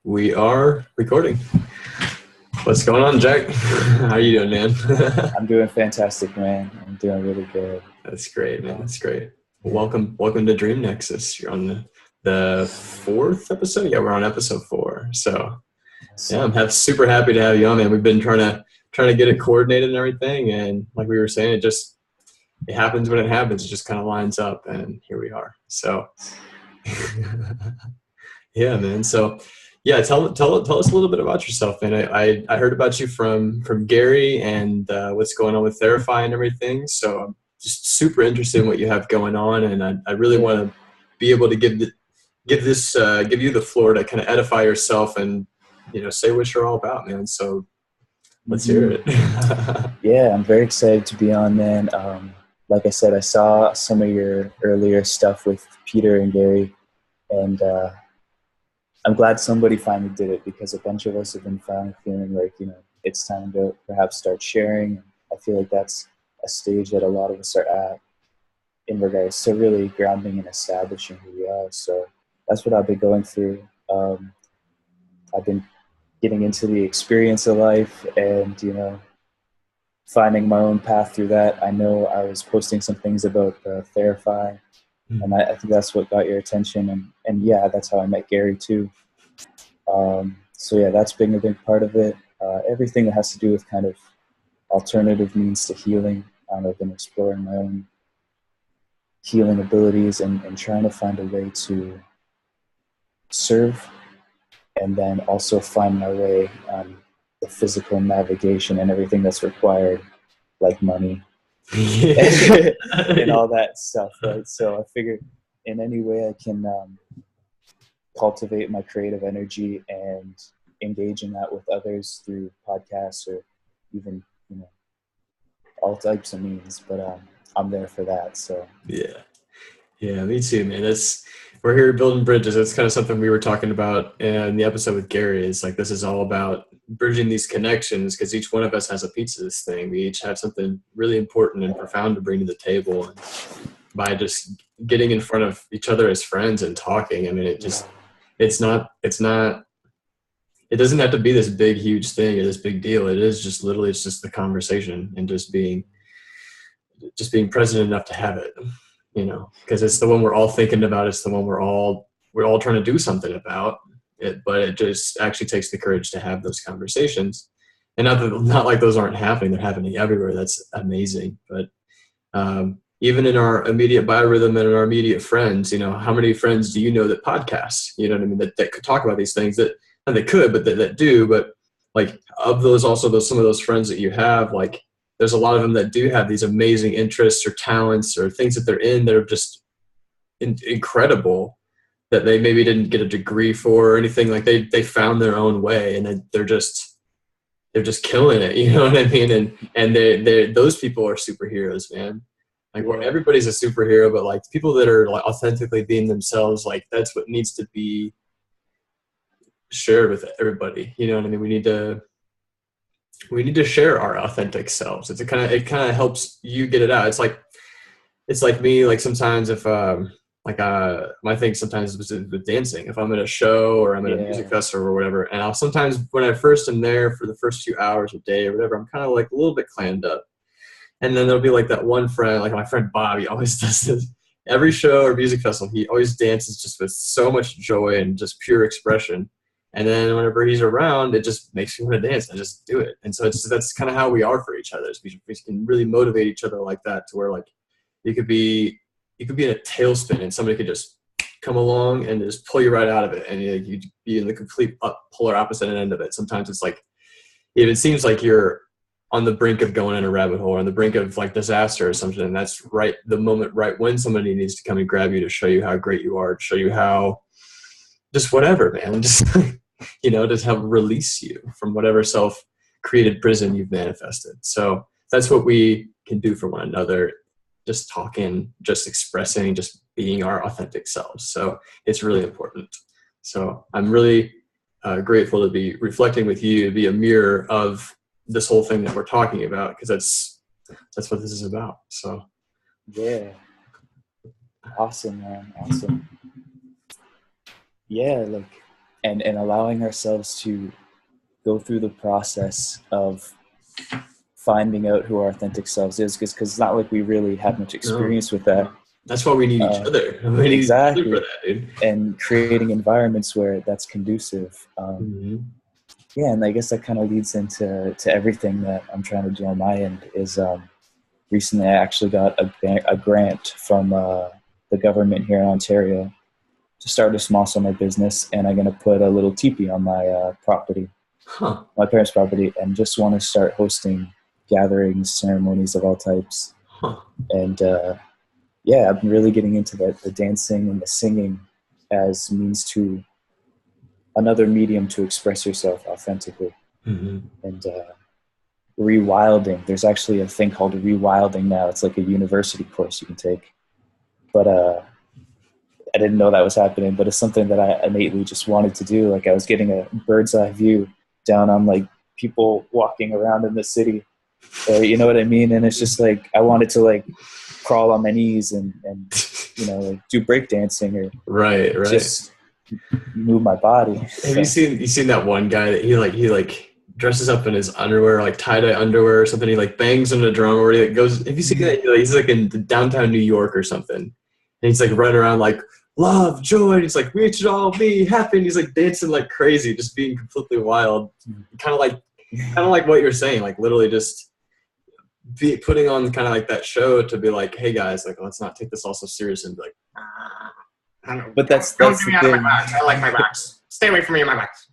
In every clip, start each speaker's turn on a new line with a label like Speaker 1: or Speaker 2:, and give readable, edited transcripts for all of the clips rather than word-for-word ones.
Speaker 1: We are recording. What's going on, Jack? How are you doing, man?
Speaker 2: I'm doing fantastic, man. I'm doing really good.
Speaker 1: That's great, man. That's great. Welcome to Dream Nexus. You're on the fourth episode. Yeah, we're on episode 4. So yeah, I'm super happy to have you on, man. We've been trying to get it coordinated and everything, and like we were saying, it happens when it happens. It just kind of lines up, and here we are. So yeah, man. So yeah, tell us a little bit about yourself, man. I heard about you from Gary and what's going on with Theraphi and everything. So I'm just super interested in what you have going on, and I really want to be able to give you the floor to kind of edify yourself and say what you're all about, man. So let's hear it.
Speaker 2: Yeah, I'm very excited to be on, man. Like I said, I saw some of your earlier stuff with Peter and Gary, and I'm glad somebody finally did it, because a bunch of us have been finally feeling like, it's time to perhaps start sharing. I feel like that's a stage that a lot of us are at in regards to really grounding and establishing who we are. So that's what I've been going through. I've been getting into the experience of life and, finding my own path through that. I know I was posting some things about Theraphi, and I think that's what got your attention. And yeah, that's how I met Gary too. So yeah, that's been a big part of it. Everything that has to do with kind of alternative means to healing. I've been exploring my own healing abilities and trying to find a way to serve, and then also find my way on the physical navigation and everything that's required, like money and all that stuff, right? So I figured in any way I can cultivate my creative energy and engage in that with others through podcasts or even, all types of means, but I'm there for that. So
Speaker 1: yeah, me too, man. We're here building bridges. That's kind of something we were talking about in the episode with Gary. Is like, this is all about bridging these connections, because each one of us has a piece of this thing. We each have something really important and profound to bring to the table, and by just getting in front of each other as friends and talking, I mean, it doesn't have to be this big, huge thing or this big deal. It is just literally, it's just the conversation and just being present enough to have it, because it's the one we're all thinking about. It's the one we're all trying to do something about it, but it just actually takes the courage to have those conversations. And not like those aren't happening. They're happening everywhere. That's amazing. But even in our immediate biorhythm and in our immediate friends, how many friends do you know that podcast, you know what I mean, that could talk about these things, that, and they could, but that do, but like, of those, also some of those friends that you have, like, there's a lot of them that do have these amazing interests or talents or things that they're in that are just incredible, that they maybe didn't get a degree for or anything. Like, they found their own way, and they're just killing it. You know what I mean? And those people are superheroes, man. Like, where everybody's a superhero, but like, people that are like authentically being themselves, like, that's what needs to be shared with everybody. You know what I mean? We need to share our authentic selves. It kind of helps you get it out. It's like me, like, sometimes if my thing sometimes is with dancing. If I'm at a show or I'm at a music festival or whatever, and I'll sometimes, when I first am there for the first few hours a day or whatever, I'm kind of like a little bit clammed up. And then there'll be like that one friend, like my friend Bob, he always does this. Every show or music festival, he always dances just with so much joy and just pure expression. And then whenever he's around, it just makes me want to dance. I just do it. And so that's kind of how we are for each other. We can really motivate each other like that, to where, like, you could be in a tailspin and somebody could just come along and just pull you right out of it. And you'd be in the complete polar opposite end of it. Sometimes it's like, it seems like you're on the brink of going in a rabbit hole, or on the brink of like disaster or something. And that's right, the moment right when somebody needs to come and grab you to show you how great you are, to show you how, just whatever, man, just, just help release you from whatever self-created prison you've manifested. So that's what we can do for one another. Just talking, just expressing, just being our authentic selves. So it's really important. So I'm really grateful to be reflecting with you, to be a mirror of this whole thing that we're talking about, because that's what this is about. So
Speaker 2: yeah, awesome, man, awesome. Yeah, like, and allowing ourselves to go through the process of finding out who our authentic selves is, because it's not like we really have much
Speaker 1: No,
Speaker 2: experience with that.
Speaker 1: that's why we need each other. We need each other for
Speaker 2: Exactly.
Speaker 1: that, dude.
Speaker 2: And creating environments where that's conducive. Yeah, and I guess that kind of leads into everything that I'm trying to do on my end. Is recently I actually got a grant from the government here in Ontario to start a small summer business, and I'm going to put a little teepee on my property, my parents' property, and just want to start hosting gatherings, ceremonies of all types. And yeah, I've been really getting into the dancing and the singing as means to another medium to express yourself authentically. And rewilding, there's actually a thing called rewilding now. It's like a university course you can take. But I didn't know that was happening, but it's something that I innately just wanted to do. Like I was getting a bird's eye view down on like people walking around in the city. You know what I mean? And it's just like, I wanted to like crawl on my knees and you know, like do breakdancing or
Speaker 1: right.
Speaker 2: just move my body.
Speaker 1: Have you seen that one guy that he like dresses up in his underwear, like tie-dye underwear or something? He like bangs on a drum, or he like goes. Have you seen that? He's like in downtown New York or something, and he's like running around like love, joy. And he's like, we should all be happy. And he's like dancing like crazy, just being completely wild, kind of like what you're saying, like literally just putting on kind of like that show to be like, hey guys, like let's not take this all so serious and be like.
Speaker 2: But that's
Speaker 3: don't get
Speaker 2: the
Speaker 3: me out
Speaker 2: thing.
Speaker 3: of my box. I like my box. Stay away from me in my box.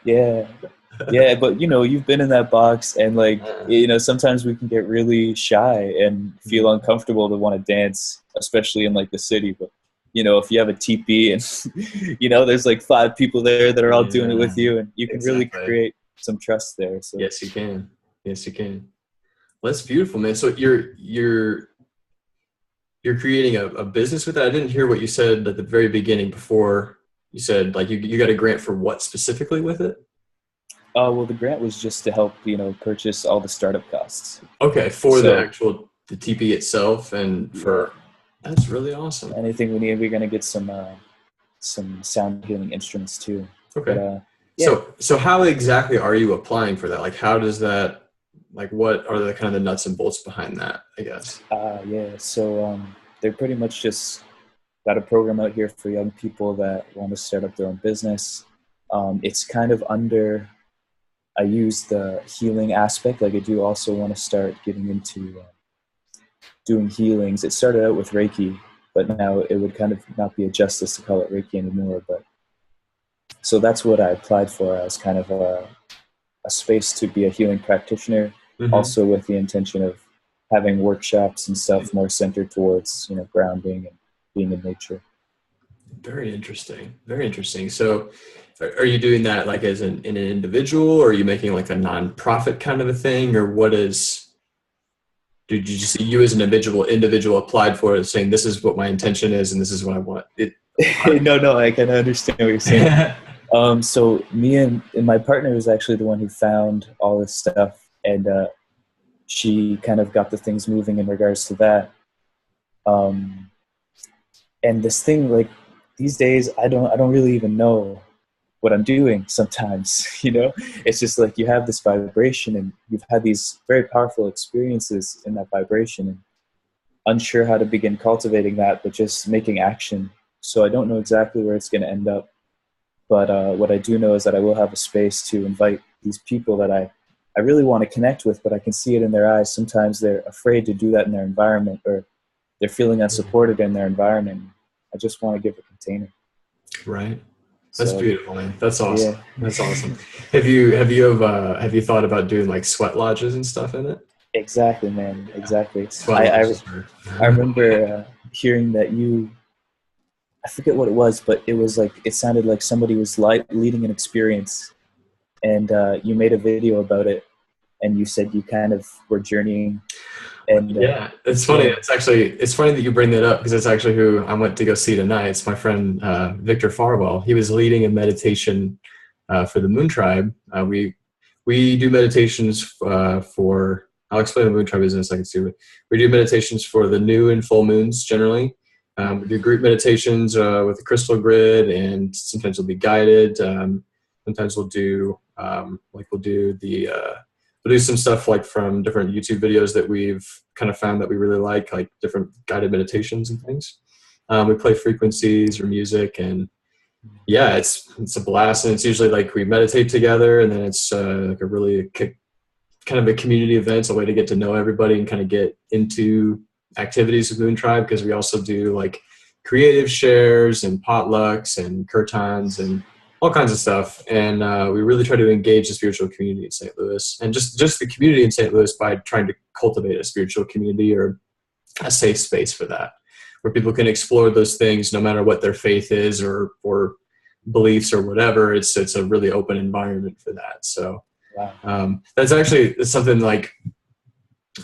Speaker 2: Yeah, but you know, you've been in that box, and like you know, sometimes we can get really shy and feel uncomfortable to want to dance, especially in like the city. But you know, if you have a teepee and you know, there's like 5 people there that are all doing it with you, and you can really create some trust there. So
Speaker 1: yes, you can. Well, that's beautiful, man. So you're creating a business with it. I didn't hear what you said at the very beginning before you said like you got a grant for what specifically with it?
Speaker 2: Well, the grant was just to help, you know, purchase all the startup costs.
Speaker 1: Okay, for the TP itself, and for that's really awesome.
Speaker 2: Anything we need, we're gonna get some sound healing instruments too.
Speaker 1: Okay.
Speaker 2: But, yeah.
Speaker 1: So how exactly are you applying for that? Like, how does that? Like, what are the kind of the nuts and bolts behind that? I guess.
Speaker 2: Yeah. So they're pretty much just got a program out here for young people that want to start up their own business. It's kind of under. I use the healing aspect. Like I do also want to start getting into doing healings. It started out with Reiki, but now it would kind of not be a justice to call it Reiki anymore. But so that's what I applied for as kind of a space to be a healing practitioner, also with the intention of having workshops and stuff more centered towards, you know, grounding and being in nature.
Speaker 1: Very interesting. Very interesting. So are you doing that like as in an individual, or are you making like a nonprofit kind of a thing, or what is, did you just see you as an individual applied for it saying this is what my intention is and this is what I want?
Speaker 2: No, I can understand what you're saying. So me and my partner was actually the one who found all this stuff, and she kind of got the things moving in regards to that. And this thing, like these days, I don't really even know what I'm doing sometimes, you know. It's just like you have this vibration and you've had these very powerful experiences in that vibration and unsure how to begin cultivating that, but just making action. So I don't know exactly where it's going to end up, but what I do know is that I will have a space to invite these people that I really want to connect with, but I can see it in their eyes. Sometimes they're afraid to do that in their environment, or they're feeling unsupported in their environment. I just want to give a container.
Speaker 1: Right. That's beautiful, man. That's awesome.
Speaker 2: Yeah.
Speaker 1: That's awesome. Have you thought about doing like sweat lodges and stuff in it?
Speaker 2: Exactly, man. Exactly.
Speaker 1: I
Speaker 2: remember hearing that I forget what it was, but it was like, it sounded like somebody was leading an experience, and you made a video about it, and you said you kind of were journeying. And
Speaker 1: yeah, it's funny. It's funny that you bring that up, because it's actually who I went to go see tonight. It's my friend Victor Farwell. He was leading a meditation for the Moon Tribe. We do meditations for. I'll explain the Moon Tribe business. I can see. We do meditations for the new and full moons generally, We do group meditations with a crystal grid, and sometimes we'll be guided. Sometimes we'll do we'll do some stuff like from different YouTube videos that we've kind of found that we really like different guided meditations and things. We play frequencies or music, and yeah, it's a blast. And it's usually like we meditate together, and then it's like a really kind of a community event, a way to get to know everybody and kind of get into activities with Moon Tribe, because we also do like creative shares and potlucks and kirtans and all kinds of stuff. And we really try to engage the spiritual community in St. Louis, and just the community in St. Louis, by trying to cultivate a spiritual community or a safe space for that, where people can explore those things no matter what their faith is or beliefs or whatever. It's a really open environment for that. So that's actually something like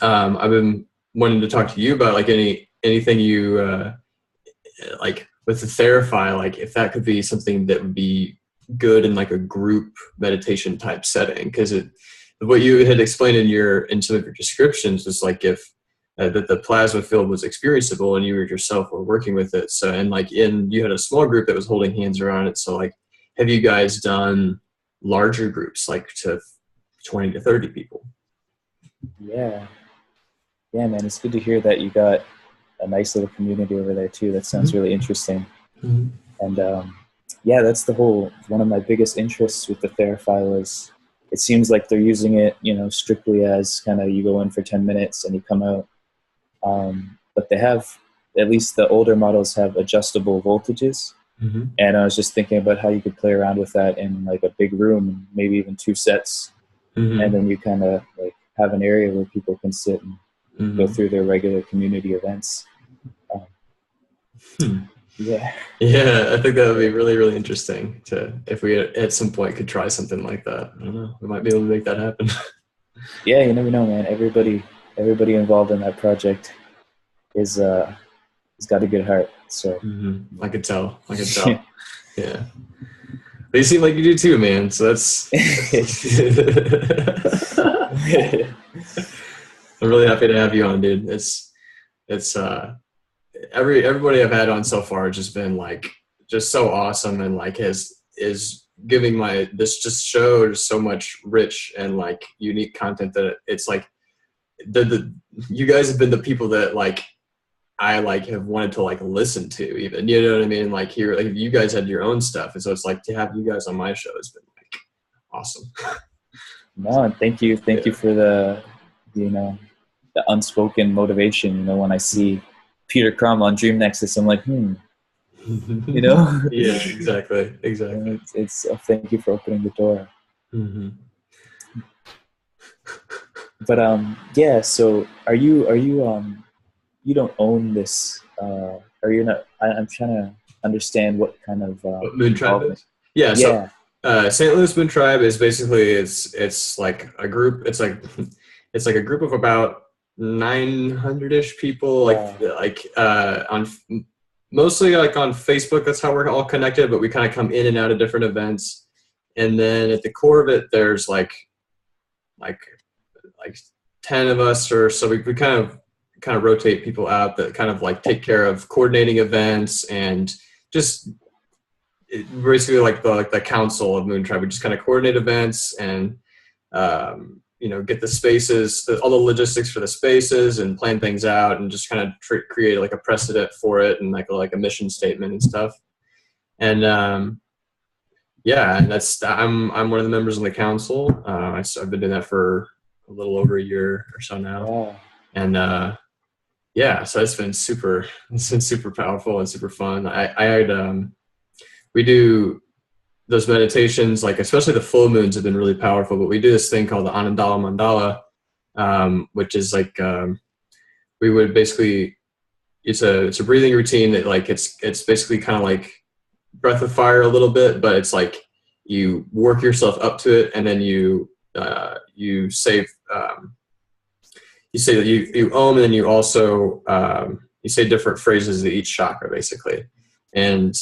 Speaker 1: I've been wanting to talk to you about, like anything you like with the Theraphi, like if that could be something that would be good in like a group meditation type setting, because what you had explained in some of your descriptions was like if that the plasma field was experienceable and you yourself were working with it. So, and like you had a small group that was holding hands around it. So like, have you guys done larger groups, like to 20 to 30 people?
Speaker 2: Yeah, man, it's good to hear that you got a nice little community over there too. That sounds really interesting. And yeah, that's one of my biggest interests with the Theraphi was, it seems like they're using it, strictly as kind of, you go in for 10 minutes and you come out. But they have, at least the older models have adjustable voltages. And I was just thinking about how you could play around with that in like a big room, maybe even 2 sets. And then you kind of like have an area where people can sit and go through their regular community events. Yeah, I think that would be really, really interesting if we at some point could try something like that. I don't know, we might be able to make that happen. Yeah, you never know, man. Everybody involved in that project has got a good heart. So
Speaker 1: I could tell. Yeah, they seem like you do too, man. So that's I'm really happy to have you on, dude. It's everybody I've had on so far has just been like just so awesome, and like is giving this just show so much rich and like unique content that it's like you guys have been the people that like I like have wanted to like listen to, even, you know what I mean? Like here, like you guys had your own stuff, and so it's like to have you guys on my show has been like awesome.
Speaker 2: No, and thank you for the the unspoken motivation. When I see Peter Crum on Dream Nexus, I'm like,
Speaker 1: Yeah, exactly.
Speaker 2: It's thank you for opening the door. But yeah, so are you you don't own this, are you not? I'm trying to understand what kind of
Speaker 1: Moon Tribe is. Yeah. So St. Louis Moon Tribe is basically it's like a group. It's like a group of about 900-ish people, on mostly like on Facebook. That's how we're all connected, but we kind of come in and out of different events. And then at the core of it, there's like 10 of us or so. We kind of rotate people out that kind of like take care of coordinating events and just basically like the council of Moon Tribe. We just kind of coordinate events and get the spaces, all the logistics for the spaces, and plan things out, and just kind of create like a precedent for it, and like a mission statement and stuff. And and that's I'm one of the members of the council. I've been doing that for a little over a year or so now.
Speaker 2: Wow.
Speaker 1: And so it's been super powerful and super fun. We do those meditations, like especially the full moons have been really powerful, but we do this thing called the Anandala Mandala, which is like, we would basically, it's a breathing routine that like, it's basically kind of like breath of fire a little bit, but it's like you work yourself up to it, and then you say that you om, and then you also, you say different phrases to each chakra basically. And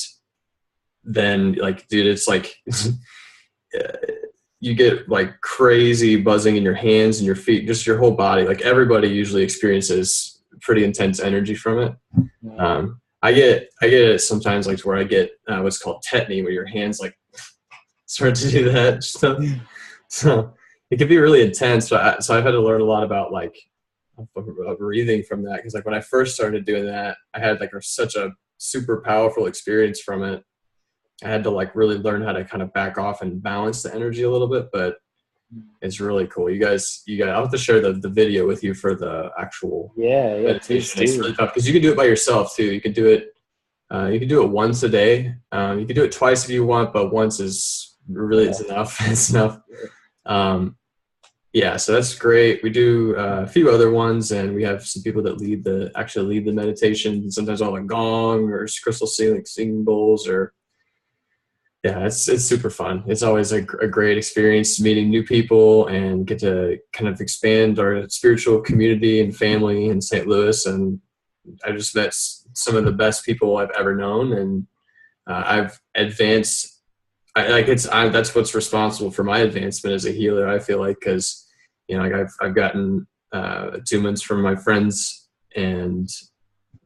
Speaker 1: then like, dude, it's like, you get like crazy buzzing in your hands and your feet, just your whole body. Like everybody usually experiences pretty intense energy from it. I get it sometimes, like where I get what's called tetany, where your hands like start to do that stuff. So it can be really intense. So I've had to learn a lot about like breathing from that, because like when I first started doing that, I had like such a super powerful experience from it. I had to like really learn how to kind of back off and balance the energy a little bit, but it's really cool. You guys, I'll have to share the video with you for the actual meditation. It's really tough because you can do it by yourself too. You can do it once a day. You can do it twice if you want, but once is really is enough. It's enough. Yeah, so that's great. We do a few other ones, and we have some people that actually lead the meditation. Sometimes on a gong or crystal singing bowls, or yeah, it's super fun. It's always a great experience meeting new people and get to kind of expand our spiritual community and family in St. Louis. And I just met some of the best people I've ever known, and I've advanced. That's what's responsible for my advancement as a healer. I feel like, because like I've gotten attunements from my friends and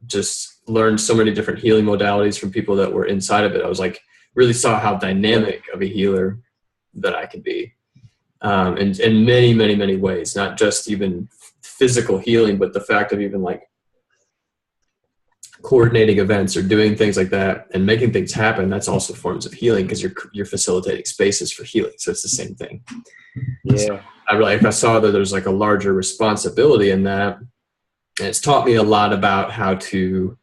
Speaker 1: just learned so many different healing modalities from people that were inside of it. I was like, really saw how dynamic of a healer that I could be, and in many, many, many ways, not just even physical healing, but the fact of even like coordinating events or doing things like that and making things happen. That's also forms of healing, because you're facilitating spaces for healing. So it's the same thing.
Speaker 2: Yeah. So
Speaker 1: I saw that there's like a larger responsibility in that, and it's taught me a lot about how to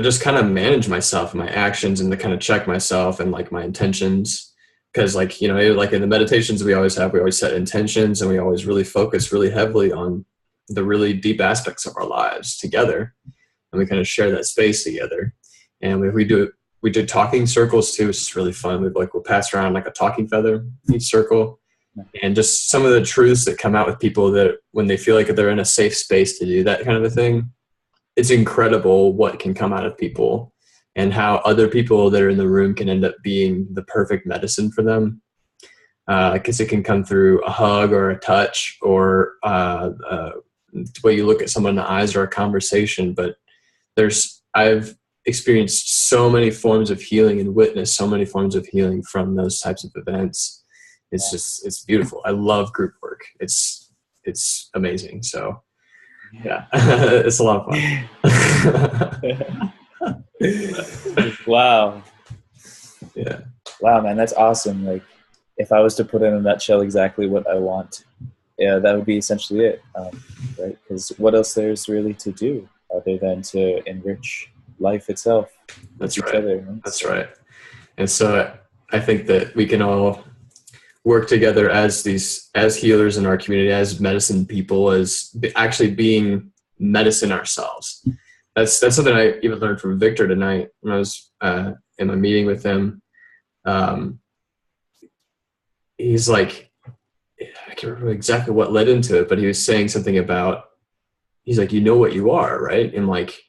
Speaker 1: just kind of manage myself and my actions, and to kind of check myself and like my intentions. Because like, like in the meditations we always set intentions, and we always really focus really heavily on the really deep aspects of our lives together, and we kind of share that space together. And we did talking circles too, which is really fun. We'll pass around like a talking feather each circle, and just some of the truths that come out with people that when they feel like they're in a safe space to do that kind of a thing. It's incredible what can come out of people, and how other people that are in the room can end up being the perfect medicine for them. Because it can come through a hug or a touch, or the way you look at someone in the eyes, or a conversation. But I've experienced so many forms of healing and witnessed so many forms of healing from those types of events. It's beautiful. I love group work. It's amazing. So yeah, it's a lot of fun.
Speaker 2: Wow.
Speaker 1: Yeah.
Speaker 2: Wow, man, that's awesome. Like, if I was to put in a nutshell exactly what I want, yeah, that would be essentially it, right? Because what else there's really to do other than to enrich life itself?
Speaker 1: That's
Speaker 2: each
Speaker 1: right.
Speaker 2: other, right?
Speaker 1: That's right. And so I think that we can all work together as healers in our community, as medicine people, as actually being medicine ourselves. That's something I even learned from Victor tonight when I was in my meeting with him. He's like, I can't remember exactly what led into it, but he was saying something about, he's like, what you are, right? And like,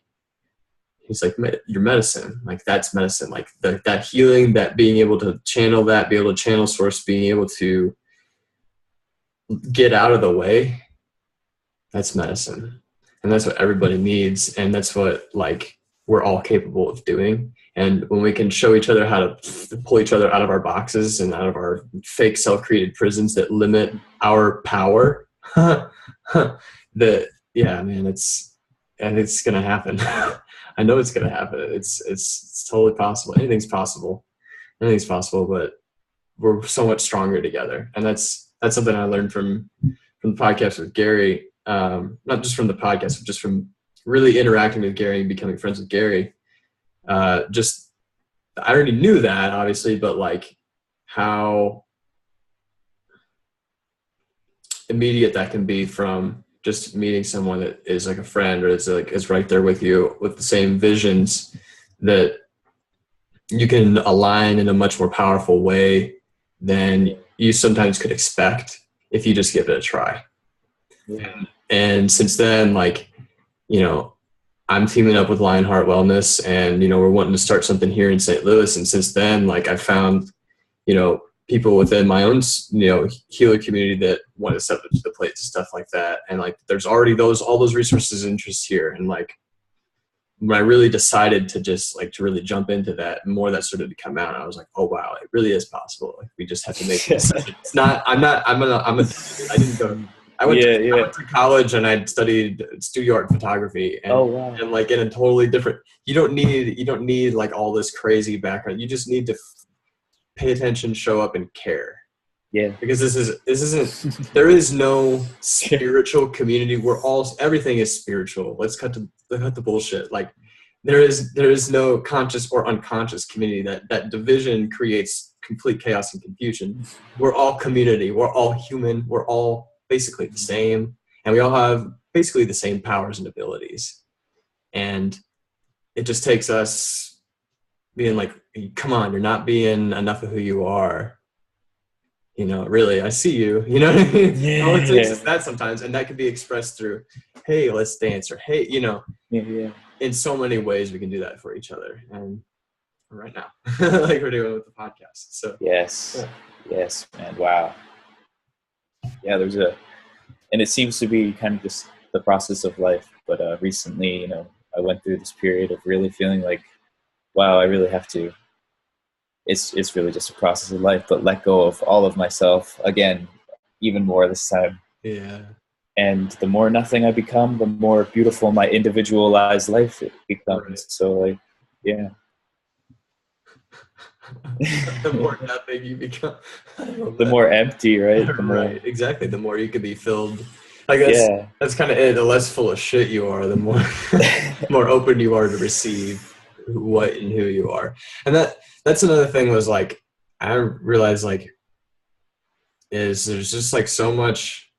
Speaker 1: he's like, your medicine, like that's medicine, like that healing, that being able to channel that, be able to channel source, being able to get out of the way, that's medicine. And that's what everybody needs. And that's what like we're all capable of doing. And when we can show each other how to pull each other out of our boxes and out of our fake self-created prisons that limit our power, yeah, man, it's going to happen. I know it's going to happen. It's totally possible. Anything's possible, but we're so much stronger together. And that's something I learned from the podcast with Gary. Not just from the podcast, but just from really interacting with Gary and becoming friends with Gary. I already knew that, obviously, but like how immediate that can be from just meeting someone that is like a friend, or is right there with you with the same visions, that you can align in a much more powerful way than you sometimes could expect if you just give it a try. Yeah. And since then, like, I'm teaming up with Lionheart Wellness, and, we're wanting to start something here in St. Louis. And since then, like, I've found, people within my own, healer community that want to step up to the plate to stuff like that. And like, there's already all those resources and interests here. And like, when I really decided to just like to really jump into that, more that started to come out. I was like, oh wow, it really is possible. Like, we just have to make this. It's not. I'm a. I didn't go. I went to college and I studied studio art and photography. And,
Speaker 2: oh wow.
Speaker 1: And like in a totally different. You don't need like all this crazy background. You just need to pay attention, show up, and care.
Speaker 2: Yeah.
Speaker 1: Because this isn't. There is no spiritual community. Everything is spiritual. Let's cut the bullshit. Like there is no conscious or unconscious community. That division creates complete chaos and confusion. We're all community. We're all human. We're all basically the same, and we all have basically the same powers and abilities. And it just takes us being like, come on, you're not being enough of who you are. You know, really, I see you. You know what I mean?
Speaker 2: Yeah.
Speaker 1: All it takes is that sometimes, and that can be expressed through, hey, let's dance, or hey, you know, in so many ways we can do that for each other. And right now, like we're doing with the podcast. So
Speaker 2: yes, man, wow. Yeah, and it seems to be kind of just the process of life. But recently, you know, I went through this period of really feeling like, wow, I really have to. It's really just a process of life, but let go of all of myself again, even more this time.
Speaker 1: Yeah. And
Speaker 2: the more nothing I become, the more beautiful my individualized life it becomes. Right. So like, yeah.
Speaker 1: The more nothing you become,
Speaker 2: the more empty, right?
Speaker 1: Right, exactly. The more you could be filled. I guess that's kind of it. The less full of shit you are, the more more open you are to receive what and who you are. And that's another thing was like, I realized like, is there's just like so much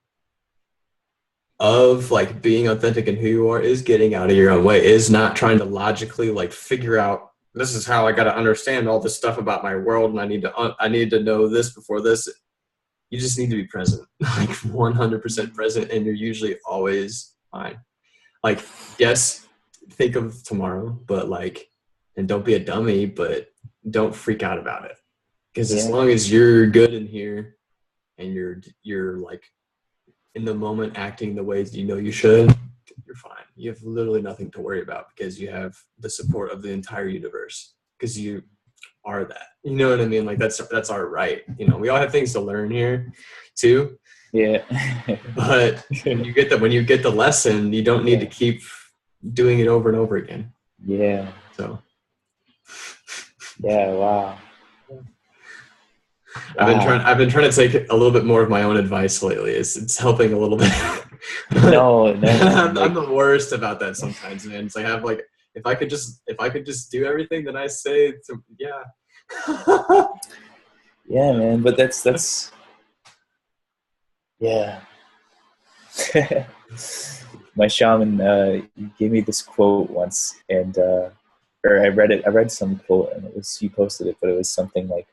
Speaker 1: of like being authentic and who you are is getting out of your own way, is not trying to logically like figure out, this is how I got to understand all this stuff about my world, and I need to know this before this. You just need to be present, like 100% present, and you're usually always fine. Like, yes, think of tomorrow, but like, and don't be a dummy, but don't freak out about it. Because as long as you're good in here and you're like in the moment acting the ways you know you should, you're fine. You have literally nothing to worry about because you have the support of the entire universe, because you are that. You know what I mean? Like that's our right. You know, we all have things to learn here too.
Speaker 2: Yeah.
Speaker 1: But when you get the lesson, you don't need to keep doing it over and over again.
Speaker 2: Yeah.
Speaker 1: So
Speaker 2: yeah, wow.
Speaker 1: I've been trying to take a little bit more of my own advice lately. It's helping a little bit.
Speaker 2: No.
Speaker 1: I'm the worst about that sometimes, man. It's like I have like, if I could just do everything that I say,
Speaker 2: yeah, man. But that's yeah. My shaman gave me this quote once, and or I read some quote, and he posted it, but it was something like,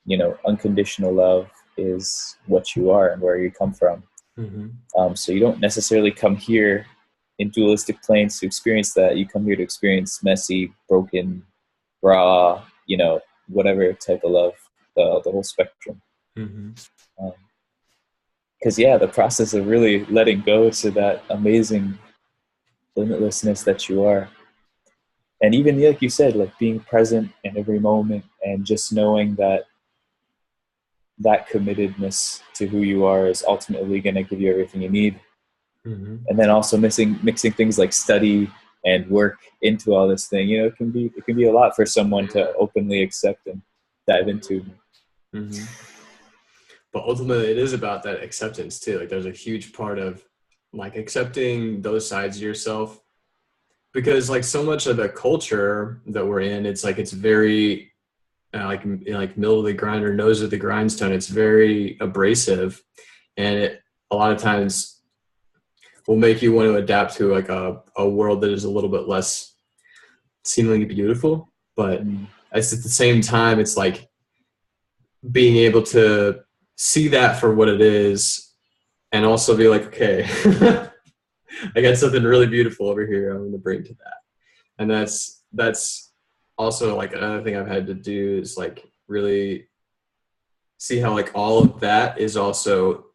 Speaker 2: you know, unconditional love is what you are and where you come from. Mm-hmm. So you don't necessarily come here in dualistic planes to experience that. You come here to experience messy, broken, raw, you know, whatever type of love, the whole spectrum. Mm-hmm. Because the process of really letting go to that amazing limitlessness that you are, and even like you said, like being present in every moment, and just knowing that committedness to who you are is ultimately going to give you everything you need. Mm-hmm. And then also mixing things like study and work into all this thing, you know, it can be a lot for someone to openly accept and dive into.
Speaker 1: Mm-hmm. But ultimately it is about that acceptance too. Like there's a huge part of like accepting those sides of yourself, because like so much of the culture that we're in, it's like, it's very like middle of the grind or nose of the grindstone. It's very abrasive, and it a lot of times will make you want to adapt to like a world that is a little bit less seemingly beautiful. But at the same time, it's like being able to see that for what it is, and also be like, okay, I got something really beautiful over here I'm going to bring to that. And that's also like another thing I've had to do is like really see how like all of that is also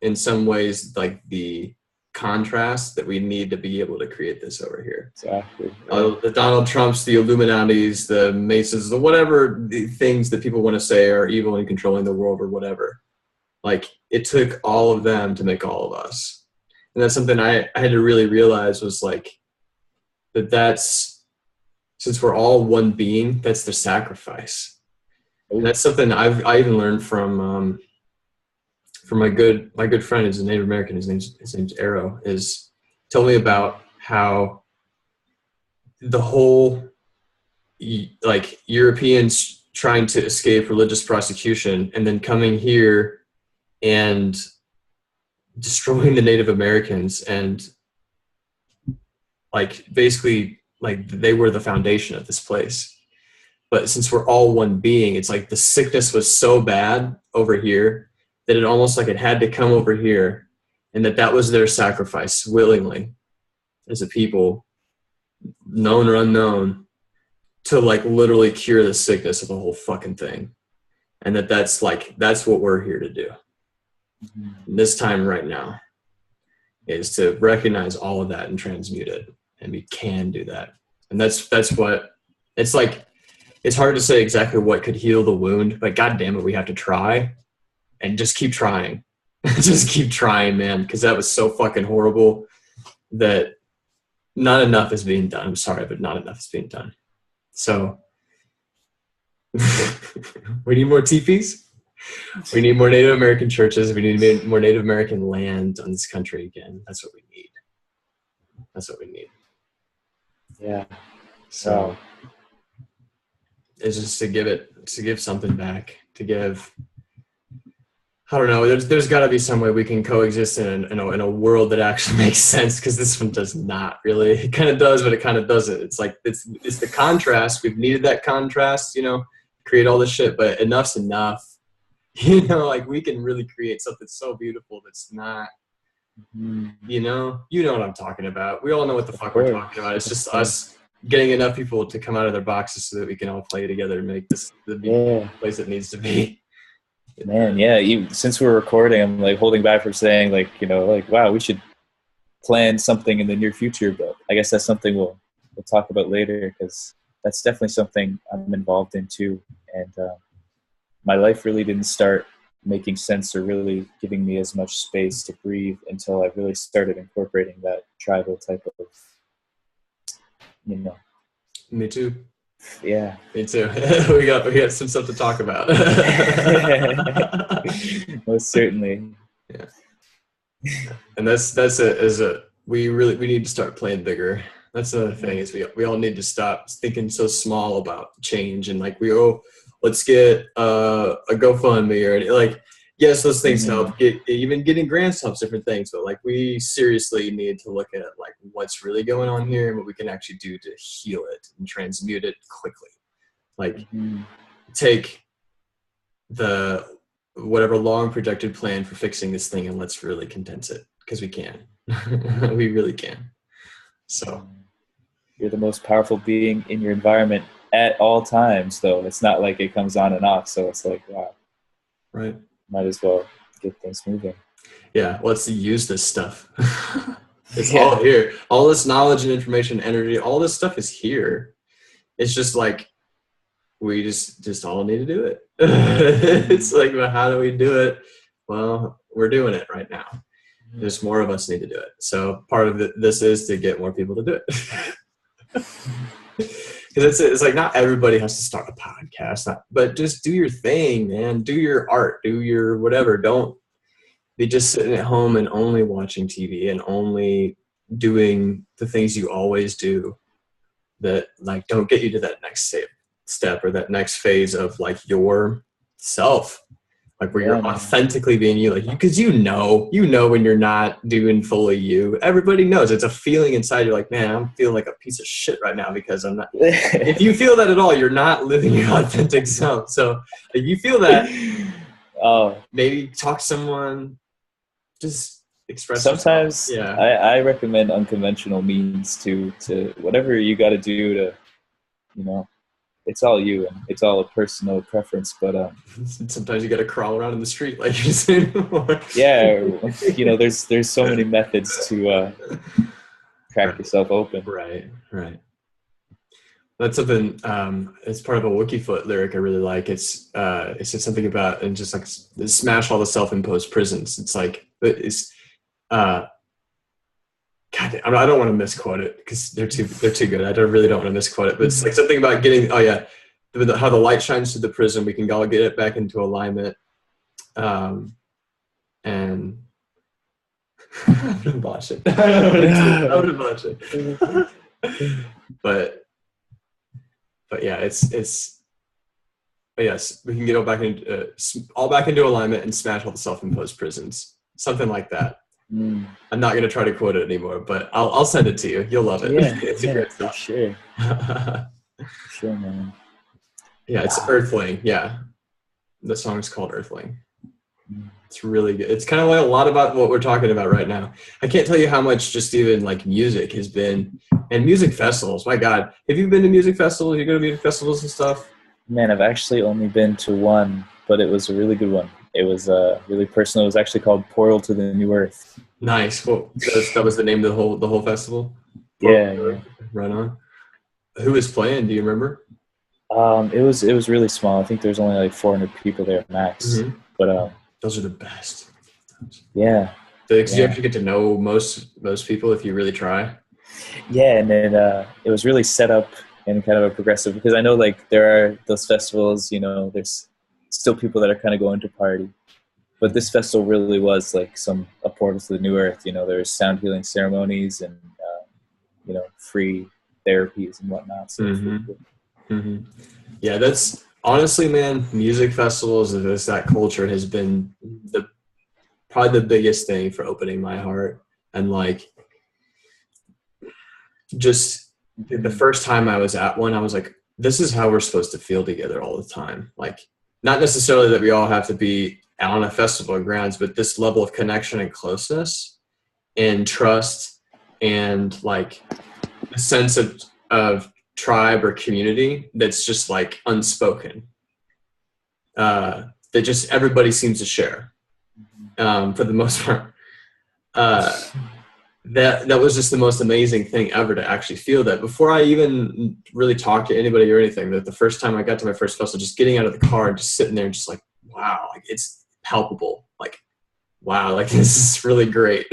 Speaker 1: in some ways like the contrast that we need to be able to create this over here.
Speaker 2: Exactly.
Speaker 1: The Donald Trumps, the Illuminatis, the Masons, the whatever the things that people want to say are evil and controlling the world or whatever. Like, it took all of them to make all of us. And that's something I had to really realize was like, that's, since we're all one being, that's the sacrifice. And that's something I even learned from my good friend who's a Native American. His name's Arrow. Is tell me about how the whole like Europeans trying to escape religious persecution and then coming here and destroying the Native Americans, and like basically like they were the foundation of this place. But since we're all one being, it's like the sickness was so bad over here that it almost like it had to come over here, and that was their sacrifice willingly as a people, known or unknown, to like literally cure the sickness of the whole fucking thing. And that's what we're here to do. Mm-hmm. This time right now is to recognize all of that and transmute it. And we can do that. And that's what it's like. It's hard to say exactly what could heal the wound, but God damn it, we have to try and just keep trying. Just keep trying, man, because that was so fucking horrible that not enough is being done. I'm sorry, but not enough is being done. So we need more teepees. We need more Native American churches. We need more Native American land on this country again. That's what we need. That's what we need.
Speaker 2: Yeah.
Speaker 1: So it's just to give something back, to give, I don't know, there's got to be some way we can coexist in a world that actually makes sense, because this one does not really. It kind of does, but it kind of doesn't. It's like, it's the contrast. We've needed that contrast, create all this shit, but enough's enough. Like we can really create something so beautiful that's not, you know what I'm talking about. We all know what the fuck we're talking about. It's just us getting enough people to come out of their boxes so that we can all play together and make this the place it needs to be.
Speaker 2: Man, yeah. Since we're recording, I'm like holding back from saying wow, we should plan something in the near future. But I guess that's something we'll talk about later, because that's definitely something I'm involved in too. And my life really didn't start making sense or really giving me as much space to breathe until I really started incorporating that tribal type of,
Speaker 1: Me too.
Speaker 2: Yeah.
Speaker 1: Me too. we got some stuff to talk about.
Speaker 2: Most certainly.
Speaker 1: Yeah. And we need to start playing bigger. That's the thing, is we all need to stop thinking so small about change, and like let's get a GoFundMe, or like, yes, those things help. Even getting grants helps, different things, but like we seriously need to look at like what's really going on here and what we can actually do to heal it and transmute it quickly. Like take the whatever long projected plan for fixing this thing and let's really condense it, because we can. We really can. So
Speaker 2: you're the most powerful being in your environment at all times, though. It's not like it comes on and off, so it's like, wow.
Speaker 1: Right.
Speaker 2: Might as well get things moving.
Speaker 1: Yeah, let's use this stuff. It's all here. All this knowledge and information, energy, all this stuff is here. It's just like, we just all need to do it. It's like, well, how do we do it? Well, we're doing it right now. There's more of us need to do it. So part of this is to get more people to do it. Because it's like, not everybody has to start a podcast, but just do your thing, man. Do your art, do your whatever. Don't be just sitting at home and only watching TV and only doing the things you always do that like don't get you to that next step or that next phase of like your self. Like where you're authentically being you, like because you know when you're not doing fully you. Everybody knows. It's a feeling inside. You're like, man, I'm feeling like a piece of shit right now because I'm not. If you feel that at all, you're not living your authentic self. So if you feel that, maybe talk to someone. Just express.
Speaker 2: Sometimes,
Speaker 1: yourself.
Speaker 2: I recommend unconventional means to whatever you got to do to, it's all you, and it's all a personal preference. But
Speaker 1: sometimes you got to crawl around in the street, like you're saying before.
Speaker 2: yeah, you know, there's so many methods to crack yourself open.
Speaker 1: Right. That's something. It's part of a Wikifoot lyric I really like. It said something about, and just like smash all the self-imposed prisons. It's like it's. God, I don't want to misquote it because they're too good. I really don't want to misquote it, but it's like something about getting. Oh yeah, how the light shines through the prism. We can all get it back into alignment. And I'm gonna botch it. I'm gonna botch it. But yeah, it's. But yes, we can get all back into alignment and smash all the self-imposed prisons. Something like that. I'm not going to try to quote it anymore, but I'll send it to you. You'll love it.
Speaker 2: Yeah,
Speaker 1: It's
Speaker 2: for sure. For sure, man.
Speaker 1: Yeah, it's Earthling. Yeah. The song is called Earthling. It's really good. It's kind of like a lot about what we're talking about right now. I can't tell you how much just even like music has been, and music festivals. My God. Have you been to music festivals? You go to music festivals and stuff?
Speaker 2: Man, I've actually only been to one, but it was a really good one. It was really personal. It was actually called Portal to the New Earth.
Speaker 1: Nice. Well, that was the name of the whole festival?
Speaker 2: Yeah.
Speaker 1: Right on. Who was playing? Do you remember?
Speaker 2: It was really small. I think there's only like 400 people there max.
Speaker 1: Mm-hmm.
Speaker 2: But
Speaker 1: those are the best.
Speaker 2: Yeah.
Speaker 1: Did you actually get to know most people if you really try?
Speaker 2: Yeah, and then it was really set up in kind of a progressive, because I know like there are those festivals, you know, there's still people that are kind of going to party. But this festival really was like a portal to the new earth. You know, there's sound healing ceremonies and, you know, free therapies and whatnot. So
Speaker 1: Yeah, that's honestly, man, music festivals, that culture has been probably the biggest thing for opening my heart. And like, just the first time I was at one, I was like, this is how we're supposed to feel together all the time. Like, not necessarily that we all have to be on a festival grounds, but this level of connection and closeness and trust and like a sense of tribe or community that's just like unspoken, that just everybody seems to share, for the most part. That was just the most amazing thing ever, to actually feel that. Before I even really talked to anybody or anything, that the first time I got to my first festival, just getting out of the car and just sitting there and just like, wow, like it's palpable. Like, wow, like this is really great.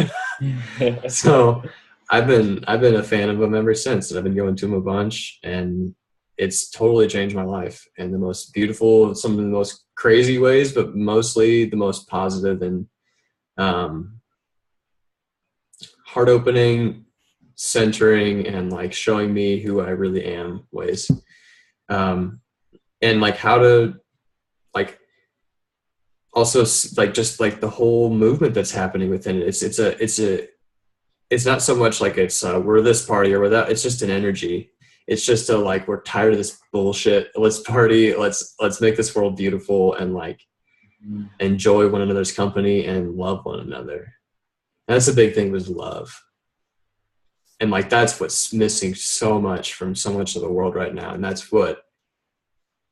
Speaker 1: So I've been a fan of them ever since, and I've been going to them a bunch, and it's totally changed my life in the most beautiful, some of the most crazy ways, but mostly the most positive and heart-opening, centering, and like showing me who I really am ways. And like how to like also like just like the whole movement that's happening within it. It's not so much like it's we're this party or we're that. It's just an energy. It's just a like, we're tired of this bullshit. Let's party. Let's make this world beautiful and like enjoy one another's company and love one another. That's the big thing, was love. And like, that's what's missing so much from so much of the world right now. And that's what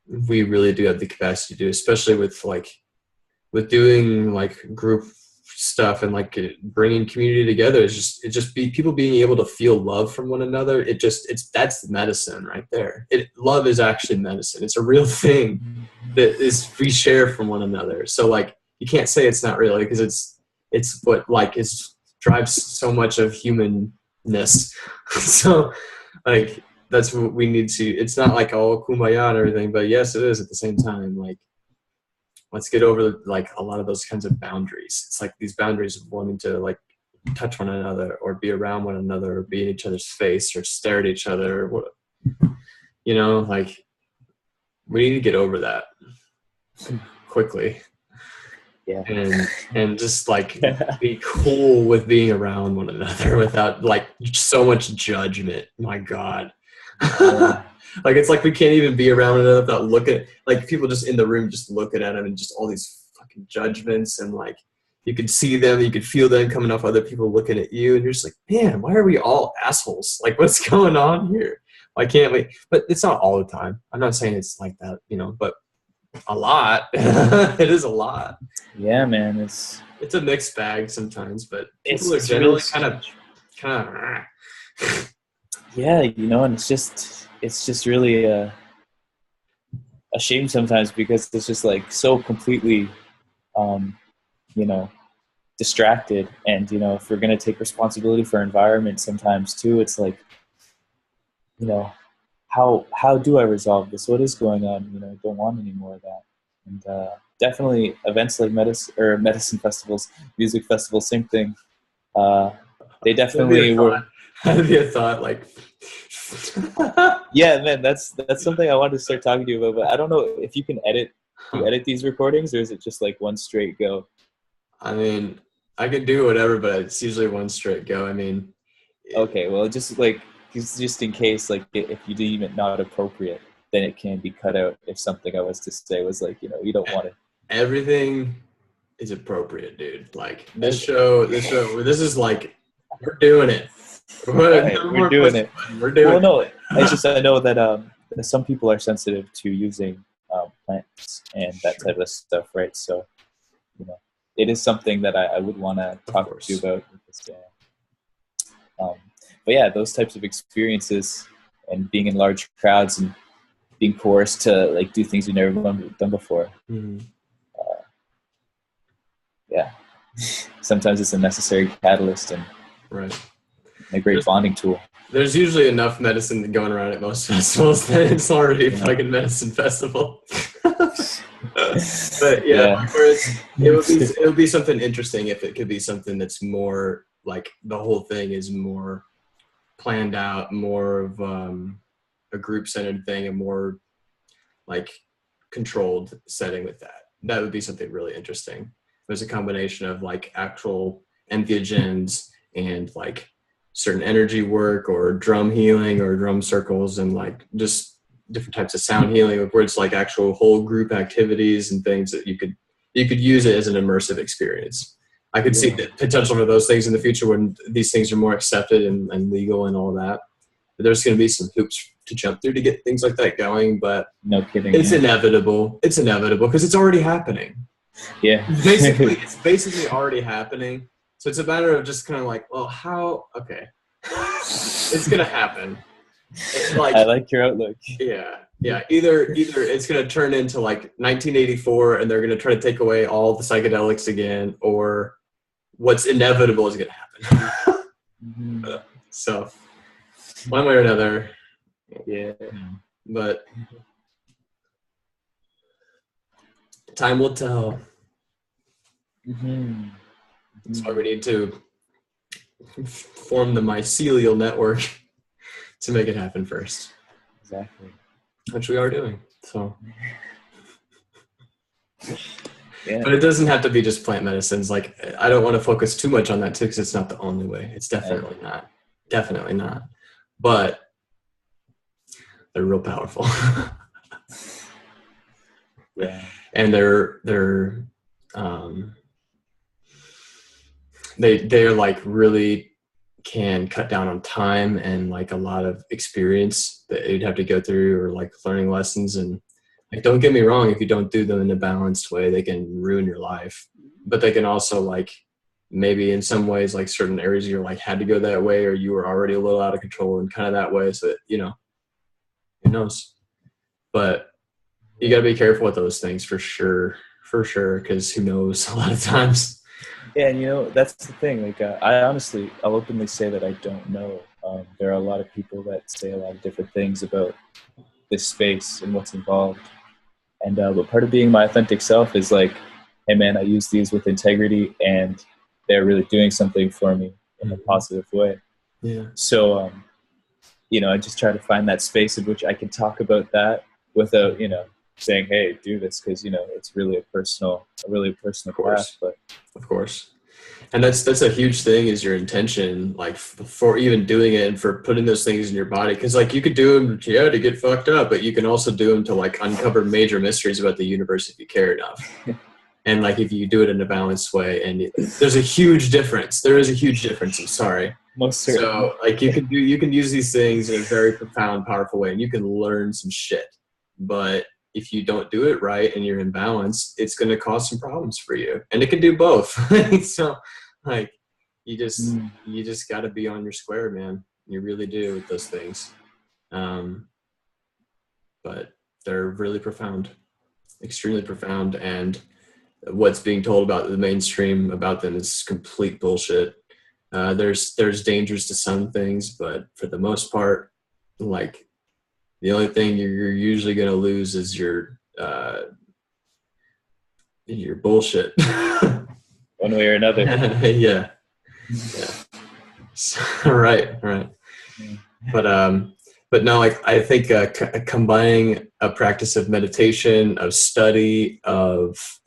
Speaker 1: we really do have the capacity to do, especially with doing like group stuff and like bringing community together. It's just people being able to feel love from one another. That's medicine right there. Love is actually medicine. It's a real thing that is we share from one another. So like, you can't say it's not real, because it's what like drives so much of humanness. So like, that's what we need to, it's not like all kumbaya and everything, but yes, it is at the same time. Like, let's get over like a lot of those kinds of boundaries. It's like these boundaries of wanting to like touch one another or be around one another or be in each other's face or stare at each other or what, you know, like we need to get over that quickly.
Speaker 2: Yeah.
Speaker 1: And just like be cool with being around one another without like so much judgment. My God. Like, it's like we can't even be around one another without looking, like people just in the room just looking at them and just all these fucking judgments, and like you could see them, you could feel them coming off other people looking at you, and you're just like, man, why are we all assholes? Like, what's going on here? I can't wait. But it's not all the time. I'm not saying it's like that, but a lot. It is a lot.
Speaker 2: Yeah, man. It's
Speaker 1: a mixed bag sometimes, but people are
Speaker 2: it's
Speaker 1: generally
Speaker 2: really
Speaker 1: kind of.
Speaker 2: Yeah, and it's just really a shame sometimes, because it's just like so completely, distracted. And, if we're going to take responsibility for our environment sometimes too, it's like, how do I resolve this? What is going on? I don't want any more of that. And definitely events like medicine festivals, music festivals, same thing. They definitely were.
Speaker 1: That'd be a thought, like.
Speaker 2: Yeah, man, that's something I wanted to start talking to you about, but I don't know if you can edit these recordings, or is it just like one straight go?
Speaker 1: I mean, I can do whatever, but it's usually one straight go. I mean,
Speaker 2: okay, well, just in case, like, if you deem it not appropriate, then it can be cut out. If something I was to say was like, you don't want it.
Speaker 1: Everything is appropriate, dude. Like this show, this is like, we're doing it.
Speaker 2: We're doing it.
Speaker 1: We're doing it.
Speaker 2: No, I know that some people are sensitive to using plants and that type of stuff, right? So, it is something that I would want to talk to you about. But yeah, those types of experiences and being in large crowds and being coerced to like do things you've never done before.
Speaker 1: Mm-hmm.
Speaker 2: Yeah, sometimes it's a necessary catalyst and a great bonding tool.
Speaker 1: There's usually enough medicine going around at most festivals that it's already a fucking medicine festival. But yeah. It would be something interesting if it could be something that's more like the whole thing is more planned out, more of a group-centered thing, a more like controlled setting with that. That would be something really interesting. There's a combination of like actual entheogens and like certain energy work or drum healing or drum circles and like just different types of sound healing where it's like actual whole group activities and things that you could use it as an immersive experience. I could see the potential for those things in the future when these things are more accepted and legal and all that. But there's going to be some hoops to jump through to get things like that going, but
Speaker 2: no kidding.
Speaker 1: It's inevitable. It's inevitable because it's already happening.
Speaker 2: Yeah.
Speaker 1: It's basically already happening. So it's a matter of just kind of like, well, how? Okay. It's going to happen.
Speaker 2: Like, I like your outlook.
Speaker 1: Yeah. Either it's going to turn into like 1984 and they're going to try to take away all the psychedelics again, or what's inevitable is going to happen.
Speaker 2: Mm-hmm.
Speaker 1: So one way or another.
Speaker 2: Yeah.
Speaker 1: But time will tell.
Speaker 2: Mm-hmm.
Speaker 1: That's why we need to form the mycelial network to make it happen first.
Speaker 2: Exactly.
Speaker 1: Which we are doing. So.
Speaker 2: Yeah.
Speaker 1: But it doesn't have to be just plant medicines. Like, I don't want to focus too much on that too, because it's not the only way. It's definitely not. Definitely not. But they're real powerful.
Speaker 2: Yeah.
Speaker 1: And they're like really can cut down on time and like a lot of experience that you'd have to go through, or like learning lessons. And like, don't get me wrong, if you don't do them in a balanced way, they can ruin your life. But they can also like maybe in some ways, like certain areas you're like had to go that way, or you were already a little out of control and kind of that way. So that, who knows? But you got to be careful with those things for sure, because who knows a lot of times.
Speaker 2: Yeah, and that's the thing. Like, I'll openly say that I don't know. There are a lot of people that say a lot of different things about this space and what's involved. And but part of being my authentic self is like, hey man, I use these with integrity, and they're really doing something for me in a positive way.
Speaker 1: Yeah.
Speaker 2: So, I just try to find that space in which I can talk about that without, saying, hey, do this, because it's really a personal path. But
Speaker 1: of course, and that's a huge thing, is your intention, like for even doing it and for putting those things in your body. Because like you could do them to get fucked up, but you can also do them to like uncover major mysteries about the universe if you care enough. And like if you do it in a balanced way, and there's a huge difference. There is a huge difference. I'm sorry.
Speaker 2: Most certainly.
Speaker 1: So like you can use these things in a very profound, powerful way, and you can learn some shit. But if you don't do it right and you're in balance, it's going to cause some problems for you. And it can do both. So like you just got to be on your square, man. You really do with those things. But they're really profound, extremely profound. And what's being told about the mainstream about them is complete bullshit. There's dangers to some things, but for the most part, like the only thing you're usually going to lose is your bullshit.
Speaker 2: One way or another.
Speaker 1: Yeah. So, right. But no, like I think combining a practice of meditation, of study, of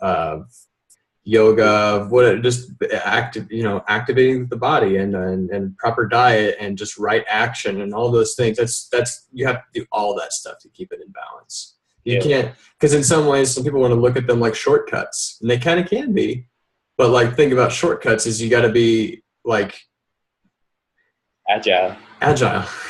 Speaker 1: yoga, activating the body and proper diet and just right action and all those things. That's you have to do all that stuff to keep it in balance. You can't, because in some ways, some people want to look at them like shortcuts, and they kind of can be. But like, think about shortcuts is you got to be like
Speaker 2: agile.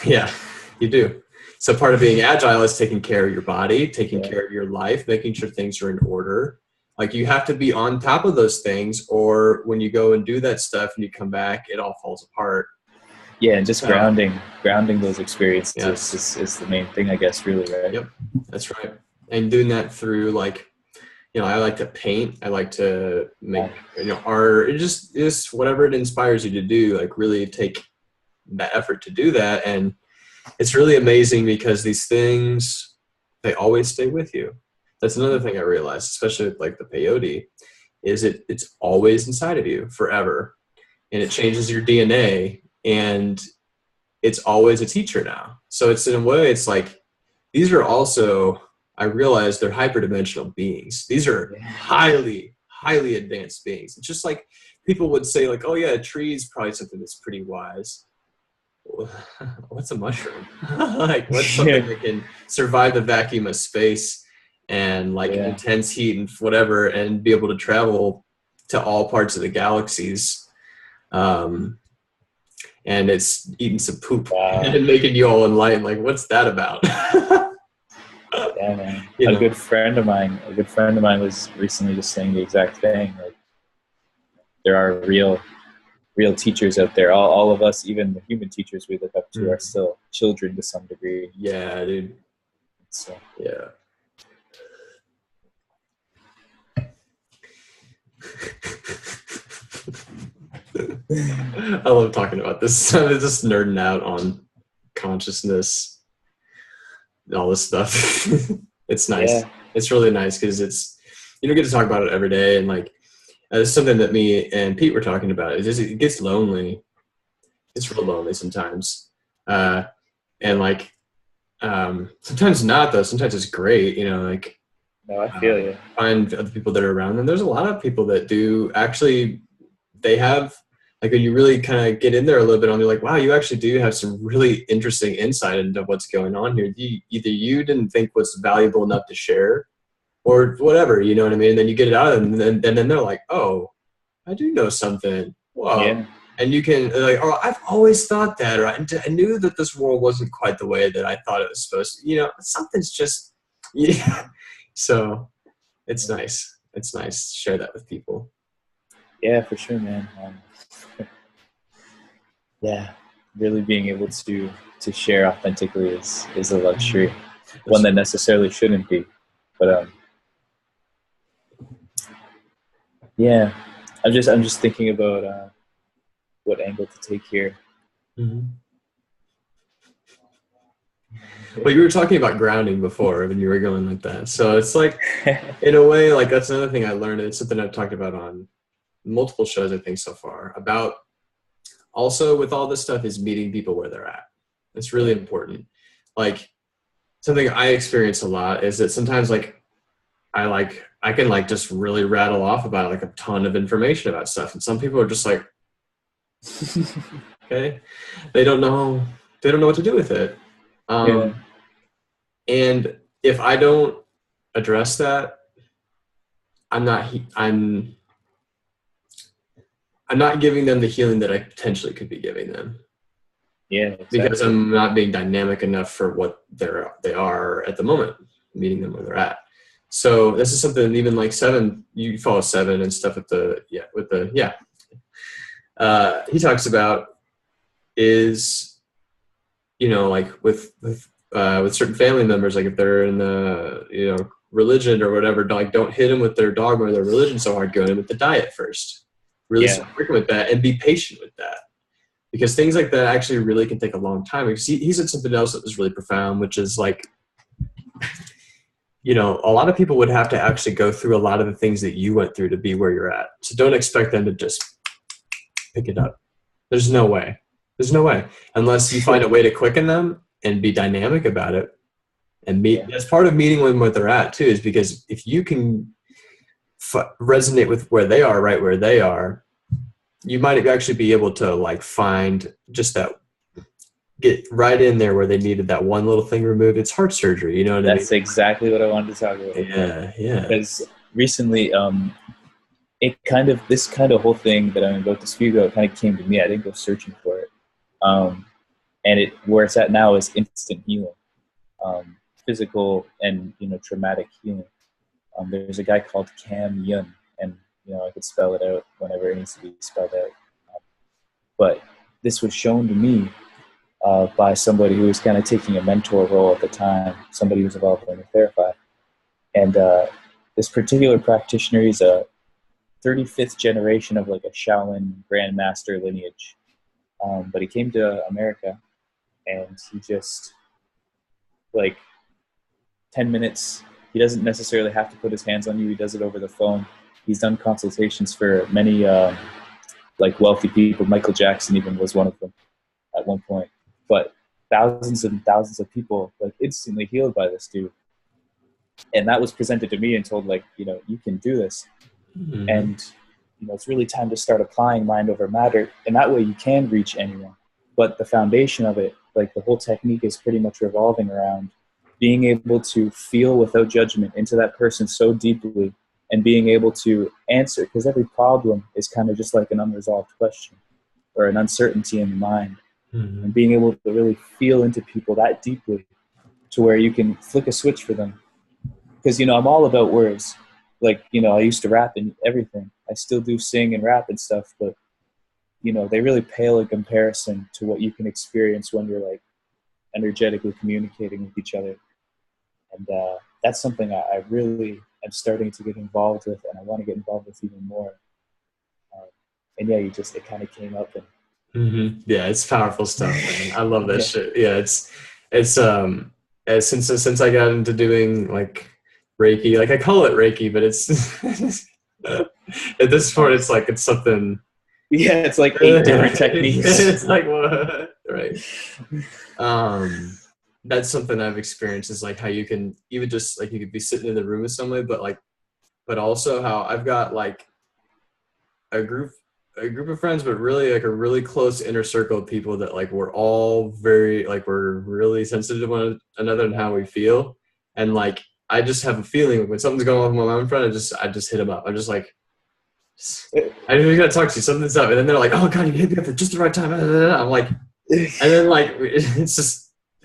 Speaker 1: Yeah, you do. So part of being agile is taking care of your body, taking care of your life, making sure things are in order. Like you have to be on top of those things, or when you go and do that stuff and you come back, it all falls apart.
Speaker 2: Yeah, and just grounding those experiences is the main thing, I guess, really, right?
Speaker 1: Yep, that's right. And doing that through like, I like to paint. I like to make, art. It just whatever it inspires you to do, like really take that effort to do that. And it's really amazing because these things, they always stay with you. That's another thing I realized, especially with like the peyote, is it's always inside of you forever. And it changes your DNA, and it's always a teacher now. So it's in a way, it's like, these are also, I realize they're hyperdimensional beings. These are highly, highly advanced beings. It's just like people would say like, oh yeah, a tree is probably something that's pretty wise. What's a mushroom? Like what's something that can survive the vacuum of space and like intense heat and whatever, and be able to travel to all parts of the galaxies. And it's eating some poop and making you all enlightened. Like, what's that about?
Speaker 2: Yeah, man. A good friend of mine was recently just saying the exact thing. Like, there are real teachers out there. All of us, even the human teachers we look up to, are still children to some degree.
Speaker 1: Yeah, dude.
Speaker 2: So
Speaker 1: yeah. I love talking about this. I'm just nerding out on consciousness, all this stuff. It's nice. Yeah. It's really nice because you don't get to talk about it every day, and like it's something that me and Pete were talking about. It gets lonely. It's real lonely sometimes, and like sometimes not though. Sometimes it's great. Like.
Speaker 2: No, I feel you.
Speaker 1: Find other people that are around, and there's a lot of people that do actually. They have, like, when you really kind of get in there a little bit, and you're like, wow, you actually do have some really interesting insight into what's going on here. Either you didn't think was valuable enough to share, or whatever, you know what I mean? And then you get it out, and then they're like, oh, I do know something. Whoa. Yeah. And you can like, oh, I've always thought that, or I knew that this world wasn't quite the way that I thought it was supposed to. Something's just, So it's nice. It's nice to share that with people.
Speaker 2: Yeah, for sure, man. Yeah, really being able to share authentically is a luxury, one that necessarily shouldn't be. But yeah, I'm just thinking about what angle to take here.
Speaker 1: Mm-hmm. Well, you were talking about grounding before when you were going like that. So it's like, in a way, like that's another thing I learned. It's something I've talked about on multiple shows, I think, so far. About also with all this stuff is meeting people where they're at. It's really important. Like something I experience a lot is that sometimes like I can like just really rattle off about like a ton of information about stuff. And some people are just like, okay, they don't know what to do with it. And if I don't address that, I'm not giving them the healing that I potentially could be giving them.
Speaker 2: Yeah, exactly.
Speaker 1: Because I'm not being dynamic enough for what they are at the moment, meeting them where they're at. So this is something even like Sevan, you follow Sevan and stuff he talks about is, you know, like with certain family members, like if they're in the, you know, religion or whatever, like don't hit them with their dogma or their religion so hard, go in with the diet first. Really start working with that and be patient with that. Because things like that actually really can take a long time. Because he said something else that was really profound, which is like, you know, a lot of people would have to actually go through a lot of the things that you went through to be where you're at. So don't expect them to just pick it up. There's no way. There's no way. Unless you find a way to quicken them and be dynamic about it. And that's part of meeting them where they're at too, is because if you can resonate with where they are, right where they are, you might actually be able to like find just that, get right in there where they needed that one little thing removed. It's heart surgery, you know what I mean?
Speaker 2: That's exactly what I wanted to talk about.
Speaker 1: Yeah.
Speaker 2: Because recently, this kind of whole thing that I'm about to speak about kind of came to me. I didn't go searching for it. And where it's at now is instant healing, physical and, you know, traumatic healing. There's a guy called Cam Yun, and, you know, I could spell it out whenever it needs to be spelled out. But this was shown to me by somebody who was kind of taking a mentor role at the time, somebody who was involved in Theraphi. And this particular practitioner, he's a 35th generation of like a Shaolin Grandmaster lineage. But he came to America, and he just, like, 10 minutes, he doesn't necessarily have to put his hands on you. He does it over the phone. He's done consultations for many like wealthy people. Michael Jackson even was one of them at one point. But thousands and thousands of people like instantly healed by this dude. And that was presented to me and told, like, you know, you can do this. Mm-hmm. And, you know, it's really time to start applying mind over matter. And that way you can reach anyone. But the foundation of it, like the whole technique, is pretty much revolving around being able to feel without judgment into that person so deeply, and being able to answer, because every problem is kind of just like an unresolved question or an uncertainty in the mind. Mm-hmm. And being able to really feel into people that deeply to where you can flick a switch for them. Because, you know, I'm all about words. Like, you know, I used to rap and everything. I still do sing and rap and stuff, but, you know, they really pale in comparison to what you can experience when you're, like, energetically communicating with each other. And that's something I really am starting to get involved with, and I want to get involved with even more. And yeah, it kind of came up. And
Speaker 1: mm-hmm. Yeah, it's powerful stuff, man. I love that shit. Yeah, it's since I got into doing like Reiki, like I call it Reiki, but it's at this point it's something.
Speaker 2: Yeah, it's like 8 different techniques.
Speaker 1: It's like what? Right. That's something I've experienced, is like how you can even just like, you could be sitting in the room with somebody, but also how I've got like a group of friends, but really like a really close inner circle of people that like we're all very like, we're really sensitive to one another and how we feel. And like, I just have a feeling when something's going on with my own friend, I just hit them up. I'm just like, I really gotta talk to you, something's up. And then they're like, oh God, you hit me up at just the right time. I'm like, and then like, it's just,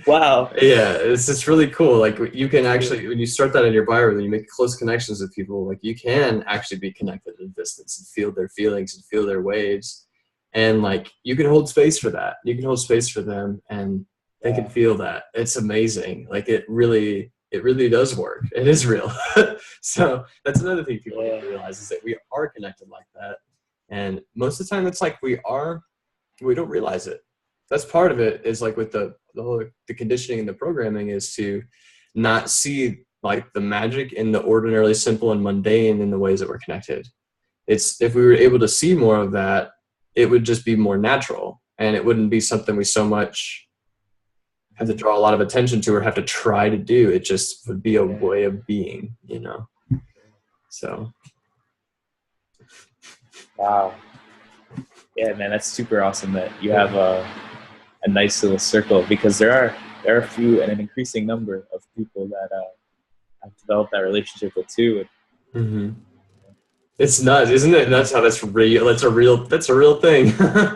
Speaker 2: wow.
Speaker 1: Yeah, it's just really cool. Like you can actually, when you start that in your bio, then you make close connections with people. Like you can actually be connected at a distance and feel their feelings and feel their waves. And like, you can hold space for that. You can hold space for them, and they can feel that. It's amazing. Like it really does work. It is real. So that's another thing people need to realize, is that we are connected like that. And most of the time it's like we don't realize it. That's part of it, is like with the conditioning and the programming, is to not see like the magic in the ordinarily simple and mundane in the ways that we're connected. It's, if we were able to see more of that, it would just be more natural, and it wouldn't be something we so much have to draw a lot of attention to or have to try to do. It just would be a way of being, you know? So.
Speaker 2: Wow. Yeah, man, that's super awesome that you have a nice little circle, because there are a few and an increasing number of people that I've developed that relationship with too.
Speaker 1: Mm-hmm. It's nuts, isn't it? And that's how that's real. That's a real thing.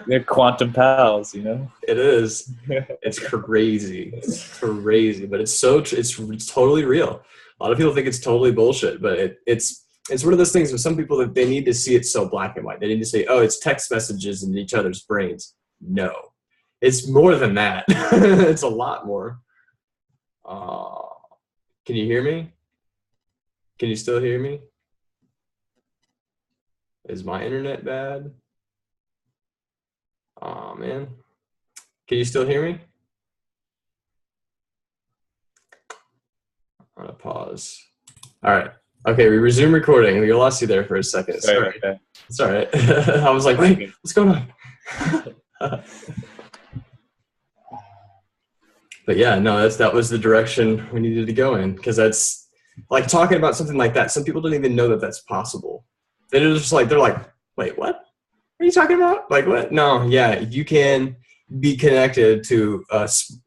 Speaker 2: They're quantum pals, you know?
Speaker 1: It is. It's crazy. It's crazy, but it's totally real. A lot of people think it's totally bullshit, but it's one of those things with some people that they need to see it so black and white. They need to say, oh, it's text messages in each other's brains. No, it's more than that. It's a lot more. Can you hear me? Can you still hear me? Is my internet bad? Oh man. Can you still hear me? I'm gonna pause. All right. Okay, we resume recording. We lost you there for a second. Sorry.
Speaker 2: Okay.
Speaker 1: It's all right. I was like, wait, what's going on? But yeah, no, that was the direction we needed to go in, because that's like talking about something like that. Some people don't even know that that's possible. They're like, wait, what? What are you talking about? Like what? No, yeah, you can be connected to us.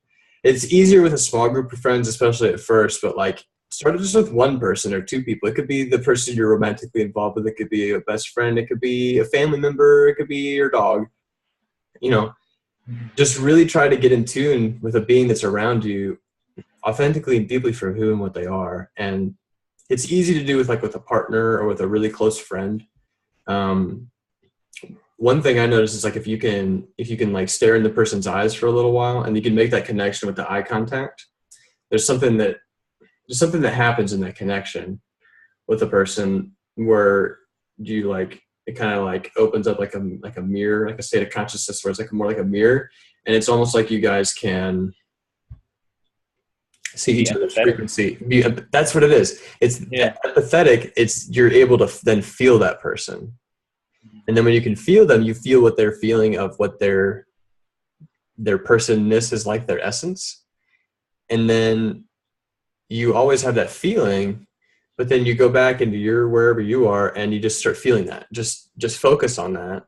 Speaker 1: It's easier with a small group of friends, especially at first, but like start just with one person or two people. It could be the person you're romantically involved with. It could be a best friend. It could be a family member. It could be your dog. You know, just really try to get in tune with a being that's around you authentically and deeply for who and what they are. And it's easy to do with a partner or with a really close friend. One thing I noticed is like if you can like stare in the person's eyes for a little while and you can make that connection with the eye contact, there's something that happens in that connection with a person where you like, it kind of like opens up like a mirror, like a state of consciousness where it's like more like a mirror, and it's almost like you guys can see each other's frequency. That's what it is. It's empathetic. It's you're able to then feel that person. And then when you can feel them, you feel what they're feeling of what their personness is like, their essence. And then you always have that feeling, but then you go back into wherever you are and you just start feeling that. Just focus on that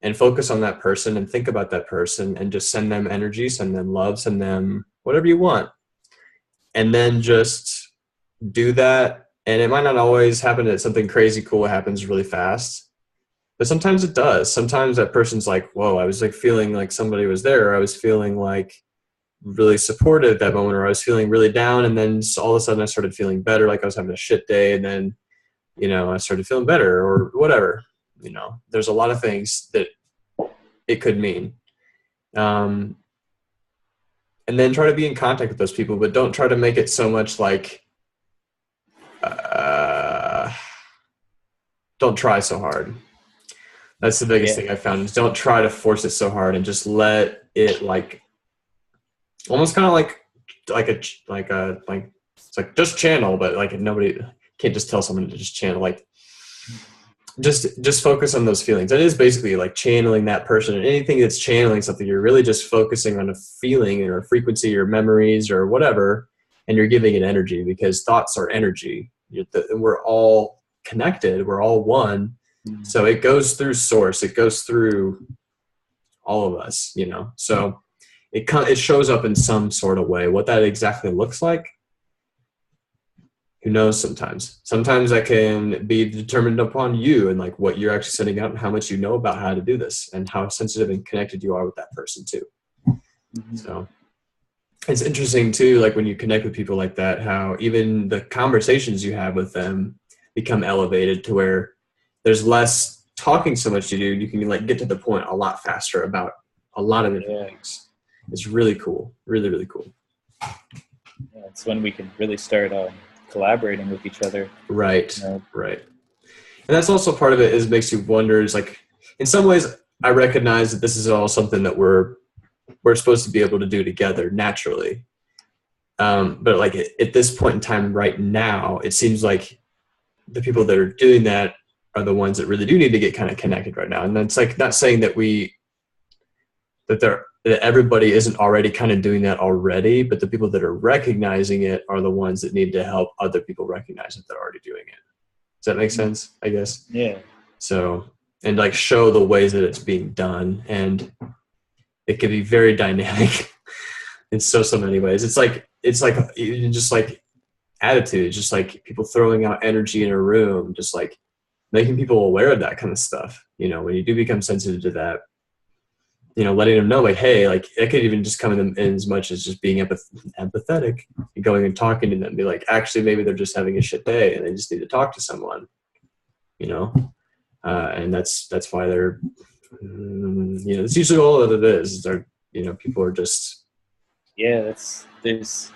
Speaker 1: and focus on that person and think about that person and just send them energy, send them love, send them whatever you want. And then just do that. And it might not always happen that something crazy cool happens really fast. But sometimes it does. Sometimes that person's like, whoa, I was like feeling like somebody was there. I was feeling like really supported at that moment, or I was feeling really down. And then all of a sudden I started feeling better. Like I was having a shit day. And then, I started feeling better or whatever. There's a lot of things that it could mean. And then try to be in contact with those people, but don't try to make it so much like, don't try so hard. That's the biggest thing I found is don't try to force it so hard and just let it like, almost kind of like it's like just channel, but like nobody can't just tell someone to just channel, like just focus on those feelings. It is basically like channeling that person, and anything that's channeling something, you're really just focusing on a feeling or a frequency or memories or whatever, and you're giving it energy because thoughts are energy. We're all connected. We're all one. So it goes through source. It goes through all of us, so it shows up in some sort of way. What that exactly looks like, who knows? Sometimes that can be determined upon you and like what you're actually sending out and how much you know about how to do this and how sensitive and connected you are with that person too. Mm-hmm. So it's interesting too, like when you connect with people like that, how even the conversations you have with them become elevated to where there's less talking so much to do. You can like get to the point a lot faster about a lot of different things. It's really cool. Really, really cool.
Speaker 2: Yeah, it's when we can really start collaborating with each other.
Speaker 1: Right. Right. And that's also part of it is makes you wonder is like, in some ways I recognize that this is all something that we're supposed to be able to do together naturally. But like at this point in time right now, it seems like the people that are doing that are the ones that really do need to get kind of connected right now. And that's like not saying that that everybody isn't already kind of doing that already, but the people that are recognizing it are the ones that need to help other people recognize that they're already doing it. Does that make sense? I guess.
Speaker 2: Yeah.
Speaker 1: So, and like show the ways that it's being done, and it can be very dynamic in so many ways. It's like just like attitude, just like people throwing out energy in a room, just like making people aware of that kind of stuff. You know, when you do become sensitive to that, you know, letting them know, like, hey, like, it could even just come in as much as just being empathetic and going and talking to them, be like, actually, maybe they're just having a shit day and they just need to talk to someone, you know? And that's why they're, you know, it's usually all that it is. They're, you know, people are just.
Speaker 2: Yeah, there's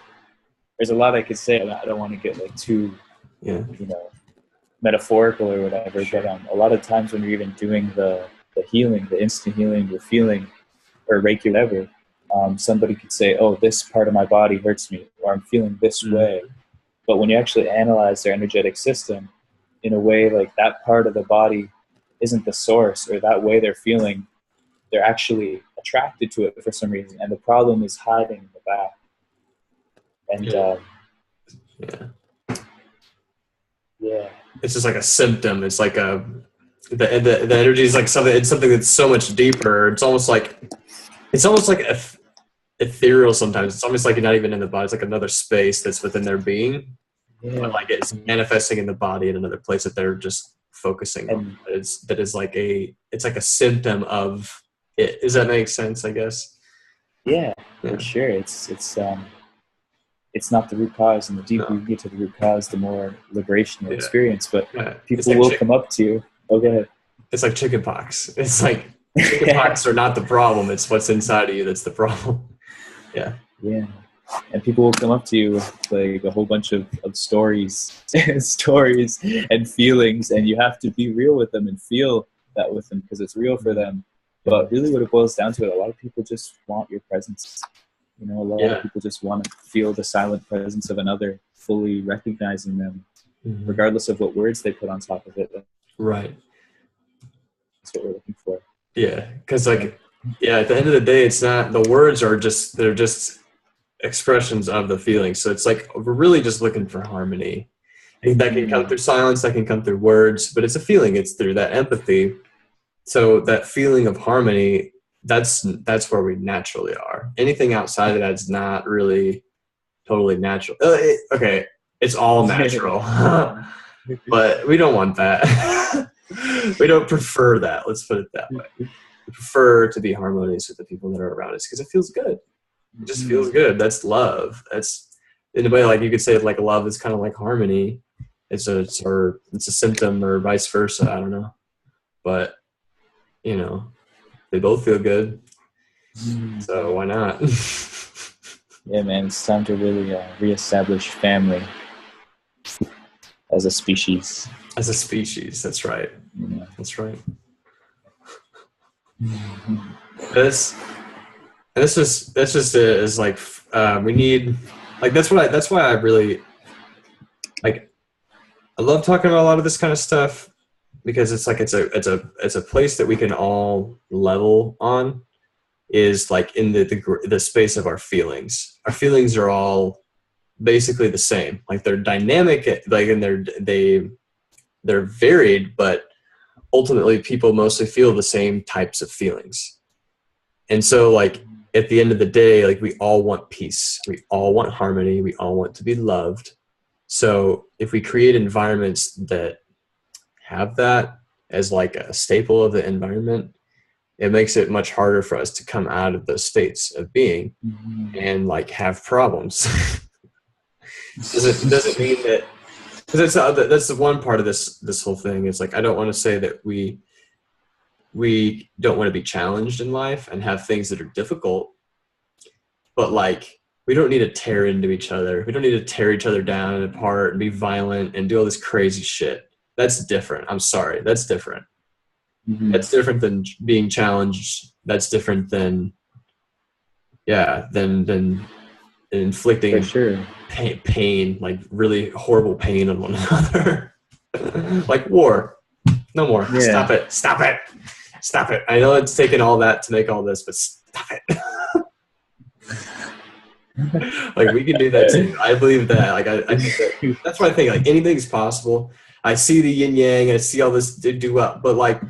Speaker 2: a lot I could say. I don't want to get like too,
Speaker 1: you
Speaker 2: know, metaphorical or whatever, but a lot of times when you're even doing the healing, the instant healing, you're feeling, or Reiki, whatever, somebody could say, oh, this part of my body hurts me, or I'm feeling this way. But when you actually analyze their energetic system in a way, like that part of the body isn't the source, or that way they're feeling, they're actually attracted to it for some reason. And the problem is hiding in the back. And yeah.
Speaker 1: It's just like a symptom. It's like the energy is like something. It's something that's so much deeper. It's almost like ethereal sometimes. It's almost like you're not even in the body. It's like another space that's within their being. Yeah. But like it's manifesting in the body in another place that they're just focusing on. It's like a symptom of it. Does that make sense? I guess.
Speaker 2: Yeah, for sure. It's not the root cause, and the deeper you get to the root cause, the more liberation you'll experience. But people
Speaker 1: like
Speaker 2: will come up to you. Okay.
Speaker 1: It's like chicken pox. It's like chicken pox are not the problem. It's what's inside of you that's the problem. Yeah.
Speaker 2: Yeah. And people will come up to you with like a whole bunch of stories and feelings, and you have to be real with them and feel that with them because it's real for them. But really what it boils down to, a lot of people just want your presence. You know, a lot of people just want to feel the silent presence of another, fully recognizing them, regardless of what words they put on top of it.
Speaker 1: Right.
Speaker 2: That's what we're looking for.
Speaker 1: Yeah, because like, at the end of the day, it's not, the words are just, they're just expressions of the feeling. So it's like, we're really just looking for harmony. And that can come through silence, that can come through words, but it's a feeling. It's through that empathy. So that feeling of harmony, that's where we naturally are. Anything outside of that's not really totally natural. Okay, it's all natural, but we don't want that. We don't prefer that. Let's put it that way. We prefer to be harmonious with the people that are around us because it feels good. It just feels good. That's love. That's in a way, like you could say, like love is kind of like harmony. It's a symptom, or vice versa. I don't know, but you know, they both feel good. So why not?
Speaker 2: Yeah, man, it's time to really reestablish family as a species.
Speaker 1: As a species, that's right.
Speaker 2: Yeah.
Speaker 1: That's right. This just is like we need, like that's why I really like. I love talking about a lot of this kind of stuff because it's like it's a place that we can all level on. Is like in the space of our feelings. Our feelings are all basically the same. Like they're dynamic, like and they're varied, but ultimately people mostly feel the same types of feelings. And so like at the end of the day, like we all want peace. We all want harmony. We all want to be loved. So if we create environments that have that as like a staple of the environment, it makes it much harder for us to come out of those states of being and like have problems. doesn't mean that, because that's the one part of this whole thing. It's like, I don't want to say that we don't want to be challenged in life and have things that are difficult, but like we don't need to tear into each other. We don't need to tear each other down and apart and be violent and do all this crazy shit. That's different. I'm sorry. That's different. That's different than being challenged. That's different than inflicting pain, like really horrible pain on one another. Like war. No more. Yeah. Stop it. I know it's taken all that to make all this, but stop it. Like we can do that too. I believe that. Like I think that's why I think like anything's possible. I see the yin yang. I see all this do up, but like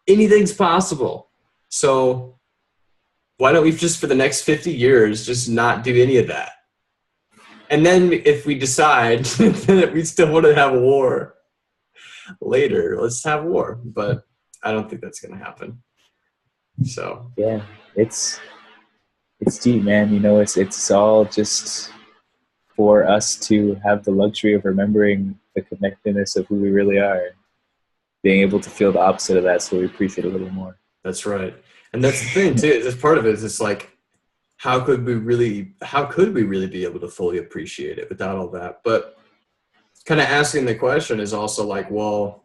Speaker 1: anything's possible. So why don't we just for the next 50 years just not do any of that? And then if we decide that we still want to have a war, later. Let's have war. But I don't think that's going to happen. So
Speaker 2: yeah, it's deep, man. You know, it's all just for us to have the luxury of remembering the connectedness of who we really are, being able to feel the opposite of that, so we appreciate it a little more.
Speaker 1: that's right. And that's the thing too. That's part of it. Is it's like, how could we really be able to fully appreciate it without all that? But kind of asking the question is also like, well,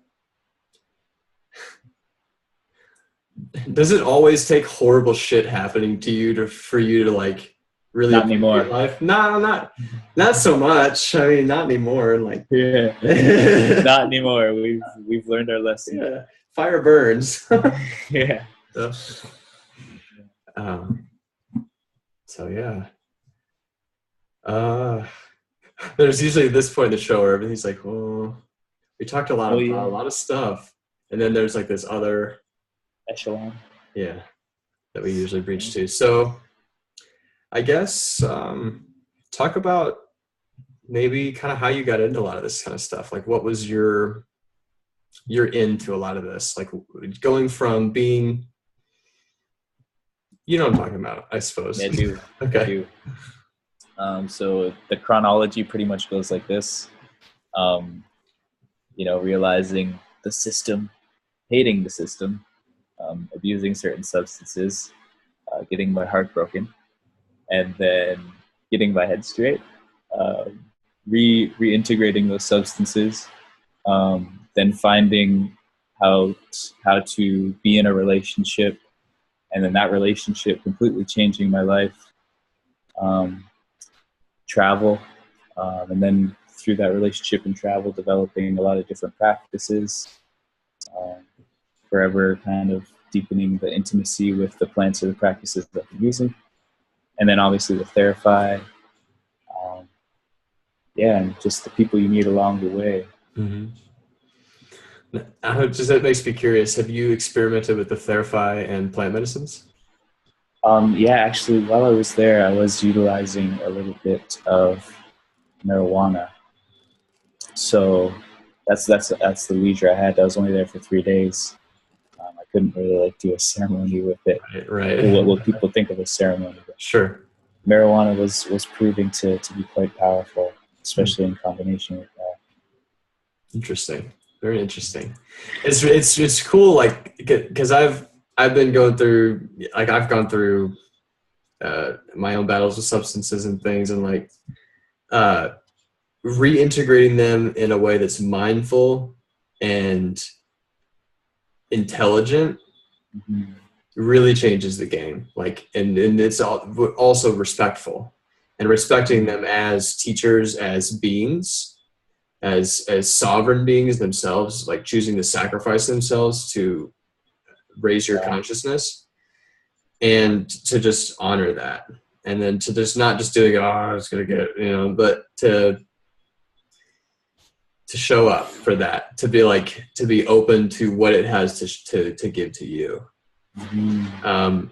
Speaker 1: does it always take horrible shit happening to you for you to like really
Speaker 2: Not anymore.
Speaker 1: life? No, not so much. I mean, not anymore. Like,
Speaker 2: Yeah, not anymore. We've learned our lesson.
Speaker 1: Yeah, fire burns.
Speaker 2: Yeah.
Speaker 1: So yeah. There's usually this point in the show where everything's like, well, we talked a lot about a lot of stuff, and then there's like this other
Speaker 2: echelon.
Speaker 1: Yeah, that we usually reach to. So I guess talk about maybe kind of how you got into a lot of this kind of stuff. Like, what was your into a lot of this? Like, going from being, you know what I'm talking about, I suppose.
Speaker 2: Yeah, I do.
Speaker 1: Okay.
Speaker 2: I do. So the chronology pretty much goes like this. You know, realizing the system, hating the system, abusing certain substances, getting my heart broken, and then getting my head straight, reintegrating those substances, then finding how to be in a relationship, and then that relationship completely changing my life. Travel, and then through that relationship and travel, developing a lot of different practices, forever kind of deepening the intimacy with the plants or the practices that I'm using. And then obviously the Theraphi, and just the people you meet along the way.
Speaker 1: Mm-hmm. That makes me curious. Have you experimented with the Theraphi and plant medicines?
Speaker 2: Yeah, actually, while I was there, I was utilizing a little bit of marijuana. So that's the leisure I had. I was only there for 3 days. I couldn't really like do a ceremony with it.
Speaker 1: Right.
Speaker 2: What people think of a ceremony. But
Speaker 1: sure.
Speaker 2: Marijuana was proving to be quite powerful, especially in combination with that.
Speaker 1: Interesting. Very interesting. It's cool, like, because I've been going through, like, I've gone through my own battles with substances and things, and like reintegrating them in a way that's mindful and intelligent really changes the game. Like, and it's also respectful, and respecting them as teachers, as beings, as sovereign beings themselves, like choosing to sacrifice themselves to raise your consciousness, and to just honor that, and then to just not just doing it, oh, I was gonna get, but to show up for that, to be open to what it has to give to you,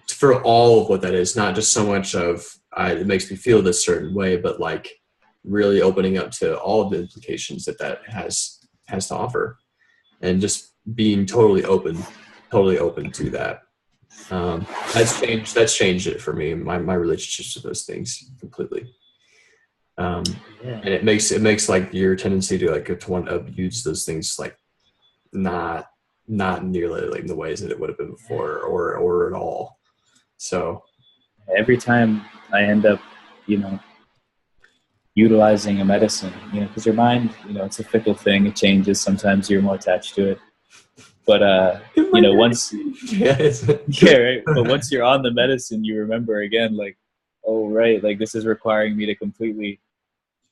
Speaker 1: for all of what that is, not just so much of it makes me feel this certain way, but like really opening up to all of the implications that has to offer, and just being totally open to that. That's changed it for me, my relationships with those things completely. And it makes like your tendency to want to abuse those things, like not nearly like in the ways that it would have been before, or at all. So
Speaker 2: every time I end up, utilizing a medicine, because your mind, it's a fickle thing. It changes. Sometimes you're more attached to it. But, once, right. But once you're on the medicine, you remember again, like, oh, right, like this is requiring me to completely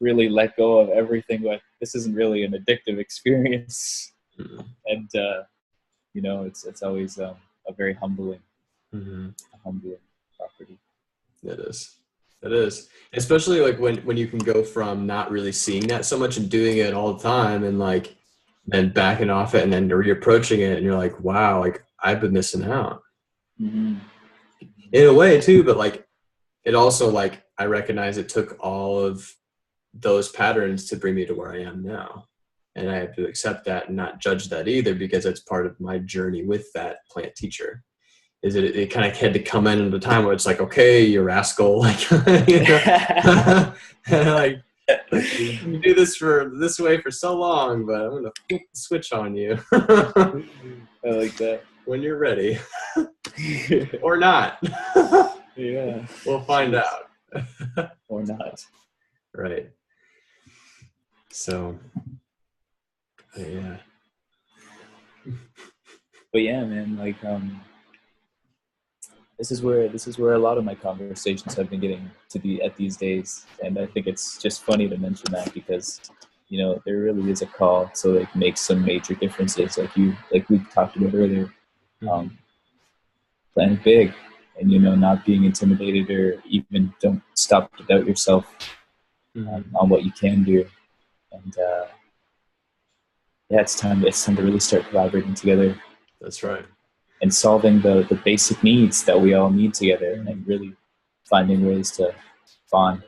Speaker 2: really let go of everything. Like, this isn't really an addictive experience. And, it's always a very humbling, property.
Speaker 1: It is. Especially like when you can go from not really seeing that so much and doing it all the time, and like then backing off it and then reapproaching it, and you're like, wow, like I've been missing out in a way too. But like, it also, like, I recognize it took all of those patterns to bring me to where I am now. And I have to accept that and not judge that either, because it's part of my journey with that plant teacher. Is it kind of had to come in at a time where it's like, okay, you rascal, like, you know, like you do this way for so long, but I'm gonna flip the switch on you.
Speaker 2: I like that.
Speaker 1: When you're ready, or not.
Speaker 2: Yeah,
Speaker 1: We'll find out.
Speaker 2: or not.
Speaker 1: Right. So, yeah.
Speaker 2: But yeah, man, like this is where a lot of my conversations have been getting to be at these days, and I think it's just funny to mention that because, you know, there really is a call to like make some major differences, like we talked about earlier. Plan big, and, you know, not being intimidated or even don't stop to doubt yourself on what you can do. And yeah, it's time to really start collaborating together.
Speaker 1: That's right.
Speaker 2: And solving the basic needs that we all need together, and really finding ways to bond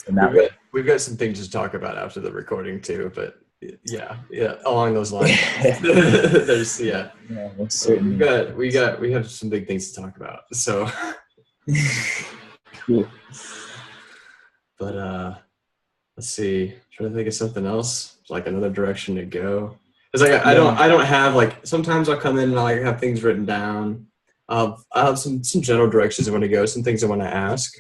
Speaker 2: in that way.
Speaker 1: We've got some things to talk about after the recording too, but yeah, along those lines. There's
Speaker 2: most certainly.
Speaker 1: we have some big things to talk about. So
Speaker 2: Cool.
Speaker 1: But let's see. Trying to think of something else, like another direction to go. It's like I don't have, like, sometimes I'll come in and I have things written down. I have some general directions I want to go, some things I want to ask.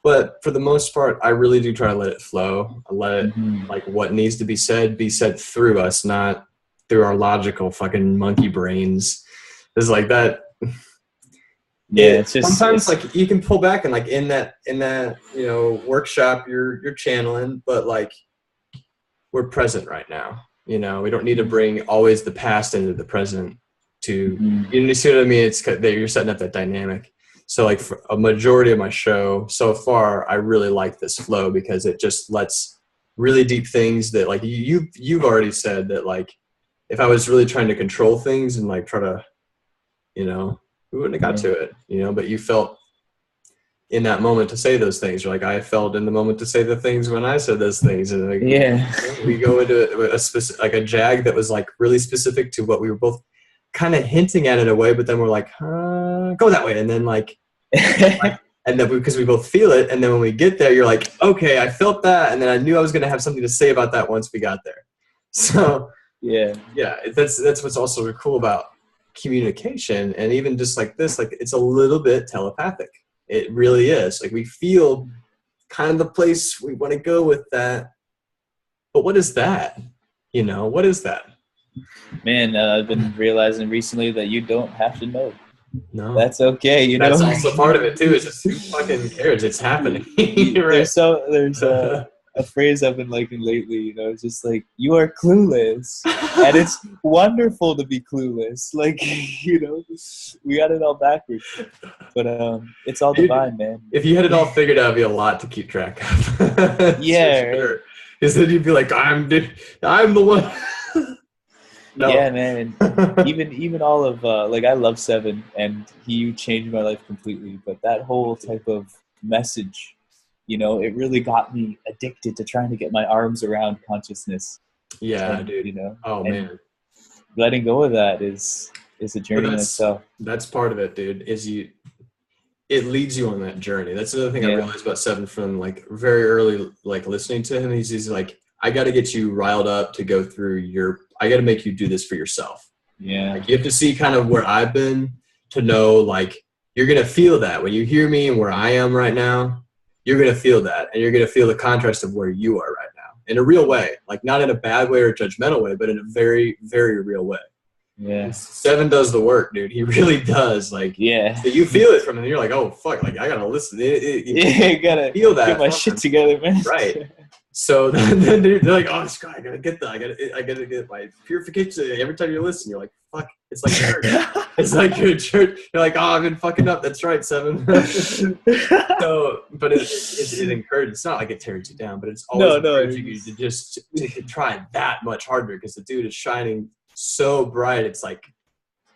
Speaker 1: But for the most part, I really do try to let it flow. I let it, like, what needs to be said through us, not through our logical fucking monkey brains. It's like that.
Speaker 2: Yeah, it's just
Speaker 1: sometimes like you can pull back and, like, in that you know, workshop you're channeling, but like we're present right now. You know, we don't need to bring always the past into the present to, you see what I mean? It's that you're setting up that dynamic. So like for a majority of my show so far, I really like this flow because it just lets really deep things that, like, you've already said that, like, if I was really trying to control things and like try to, you know, we wouldn't have got to it, you know, but you felt in that moment to say those things. You're like, I felt in the moment to say the things when I said those things. And like, we go into a specific, like a jag that was like really specific to what we were both kind of hinting at in a way, but then we're like, go that way. And then like, and then because we both feel it. And then when we get there, you're like, okay, I felt that. And then I knew I was going to have something to say about that once we got there. So yeah, that's what's also cool about communication. And even just like this, like, it's a little bit telepathic. It really is. Like, we feel kind of the place we want to go with that. But what is that? You know, what is that?
Speaker 2: Man, I've been realizing recently that you don't have to know.
Speaker 1: No.
Speaker 2: That's okay, you know?
Speaker 1: That's also part of it, too. It's just, who fucking cares? It's happening. Right.
Speaker 2: There's a phrase I've been liking lately, you know, it's just like, you are clueless. And it's wonderful to be clueless. Like, you know, we got it all backwards. But it's all divine, man.
Speaker 1: If you had it all figured out, it'd be a lot to keep track of.
Speaker 2: Yeah.
Speaker 1: Sure. Because then you'd be like, I'm the one. No.
Speaker 2: Yeah, man. even all of, like, I love Sevan, and he changed my life completely. But that whole type of message, you know, it really got me addicted to trying to get my arms around consciousness.
Speaker 1: Yeah,
Speaker 2: and,
Speaker 1: dude.
Speaker 2: You know,
Speaker 1: oh, man.
Speaker 2: Letting go of that is a journey in itself.
Speaker 1: That's part of it, dude. It leads you on that journey. That's another thing I realized about Sevan from, like, very early, like, listening to him. He's like, I got to get you riled up to go through I got to make you do this for yourself.
Speaker 2: Yeah.
Speaker 1: Like, you have to see kind of where I've been to know, like, you're going to feel that when you hear me and where I am right now. You're going to feel that, and you're going to feel the contrast of where you are right now in a real way, like, not in a bad way or a judgmental way, but in a very, very real way.
Speaker 2: Yeah.
Speaker 1: Sevan does the work, dude. He really does. Like,
Speaker 2: yeah.
Speaker 1: So you feel it from him. You're like, oh, fuck, like, I got to listen.
Speaker 2: You got to
Speaker 1: feel that.
Speaker 2: Get my shit together, man.
Speaker 1: Right. So then they're like, oh, this guy, I got to get that. I got to get my purification. Every time you listen, you're like, fuck, it's like church. It's like your church. You're like, oh, I've been fucking up. That's right, Sevan. So, but it encourages. It's not like it tears you down, but it's always encouraging you to just to try that much harder, because the dude is shining so bright. It's like,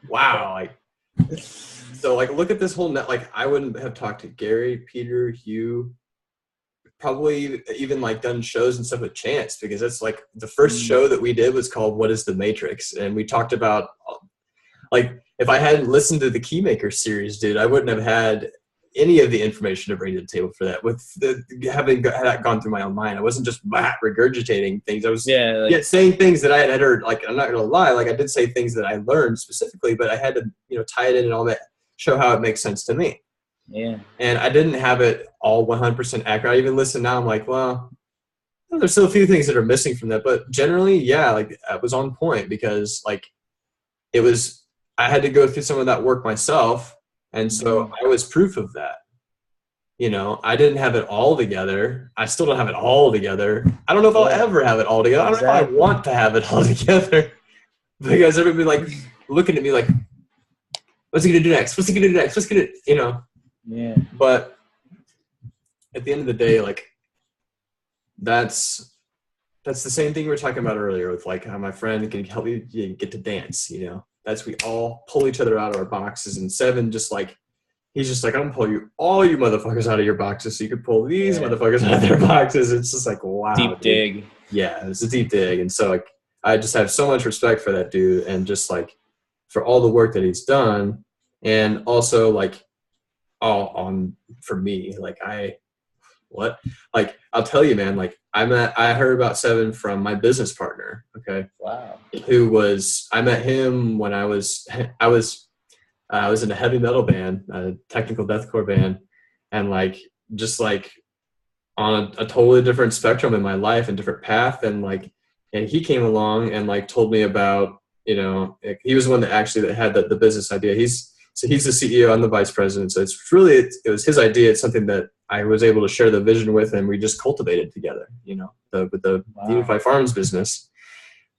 Speaker 1: wow. Like, so, like, look at this whole net. Like, I wouldn't have talked to Gary, Peter, Hugh, probably even like done shows and stuff with Chance, because it's like the first show that we did was called What is the Matrix? And we talked about, like, if I hadn't listened to the Keymaker series, dude, I wouldn't have had any of the information to bring to the table for that. With having that gone through my own mind, I wasn't just regurgitating things. I was saying things that I had heard. Like, I'm not gonna lie, like I did say things that I learned specifically, but I had to, tie it in and all that, show how it makes sense to me.
Speaker 2: Yeah.
Speaker 1: And I didn't have it all 100% accurate. I even listen now, I'm like, well, there's still a few things that are missing from that, but generally, yeah, like I was on point, because like I had to go through some of that work myself. And so I was proof of that. I didn't have it all together. I still don't have it all together. I don't know if I'll ever have it all together. I don't know if I want to have it all together, because everybody like looking at me like, what's he gonna do next? What's he gonna do next? What's gonna,
Speaker 2: Yeah.
Speaker 1: But at the end of the day, like that's the same thing we were talking about earlier with like how my friend can help you get to dance, That's, we all pull each other out of our boxes, and Sevan he's just like, I'm gonna pull all you motherfuckers out of your boxes so you can pull these motherfuckers out of their boxes. It's just like, wow.
Speaker 2: Deep dig.
Speaker 1: Yeah, it's a deep dig. And so like I just have so much respect for that dude, and just like for all the work that he's done. And also like for me, like I'll tell you, man, like I heard about Sevan from my business partner. Okay.
Speaker 2: Wow.
Speaker 1: I met him when I was in a heavy metal band, a technical deathcore band, and like, just like on a totally different spectrum in my life and different path. And like, and he came along and like told me about, he was the one that actually had the business idea. He's the CEO, I'm the vice president. So it's really, it was his idea. It's something that I was able to share the vision with, and we just cultivated together, with the Unified Farms business.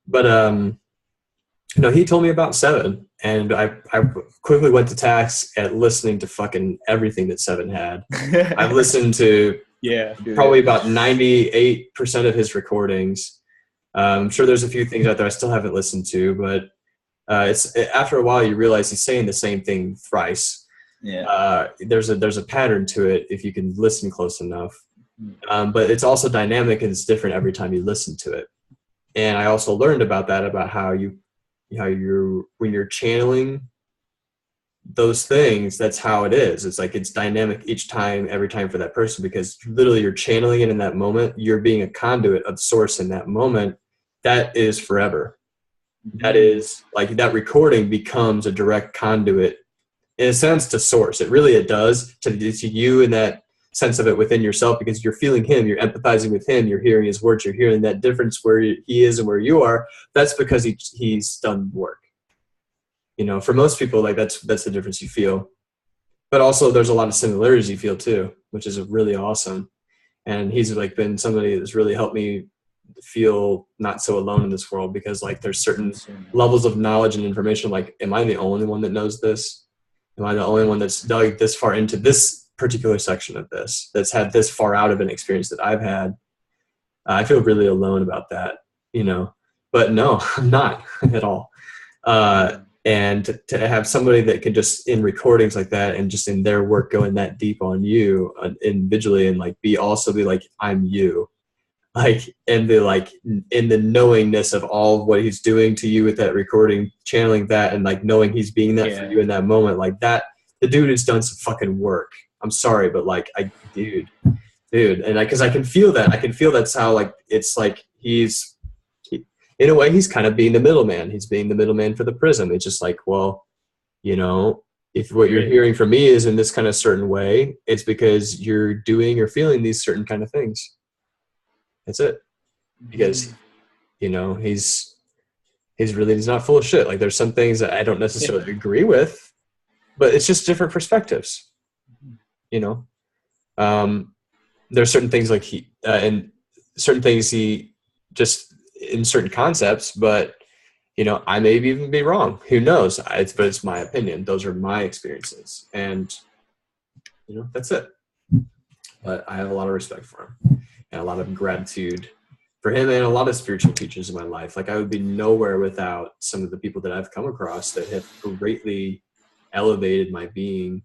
Speaker 1: But, he told me about Sevan, and I quickly went to task at listening to fucking everything that Sevan had. I've listened to probably about 98% of his recordings. I'm sure there's a few things out there I still haven't listened to, but it's after a while you realize he's saying the same thing thrice. Yeah. There's a pattern to it if you can listen close enough. But it's also dynamic, and it's different every time you listen to it. And I also learned about that, about how when you're channeling those things, that's how it is. It's like, it's dynamic every time for that person, because literally you're channeling it in that moment. You're being a conduit of source in that moment. That is forever. That is like, that recording becomes a direct conduit in a sense to source. It does to you, in that sense of it within yourself, because you're feeling him, you're empathizing with him, you're hearing his words, you're hearing that difference where he is and where you are. That's because he's done work. For most people, like that's the difference you feel. But also there's a lot of similarities you feel too, which is really awesome. And he's like been somebody that's really helped me feel not so alone in this world, because like there's certain levels of knowledge and information. Like, am I the only one that knows this? Am I the only one that's dug this far into this particular section of this, that's had this far out of an experience that I've had? I feel really alone about that, but no, I'm not at all. And to have somebody that can just, in recordings like that, and just in their work, going that deep on you individually, and like be like, I'm you, like, and the like in the knowingness of all of what he's doing to you with that recording, channeling that, and like knowing he's being that for you in that moment, like that, the dude has done some fucking work. I'm sorry, but like, dude, and because I can feel that. I can feel that's how, like, it's like in a way, he's kind of being the middleman. He's being the middleman for the prism. It's just like, well, if what you're hearing from me is in this kind of certain way, it's because you're doing or feeling these certain kind of things. That's it. Because, he's not full of shit. Like, there's some things that I don't necessarily agree with, but it's just different perspectives. There's certain things like and certain things he just in certain concepts, but I may even be wrong. Who knows? But it's my opinion. Those are my experiences, and that's it. But I have a lot of respect for him, and a lot of gratitude for him, and a lot of spiritual teachers in my life. Like, I would be nowhere without some of the people that I've come across that have greatly elevated my being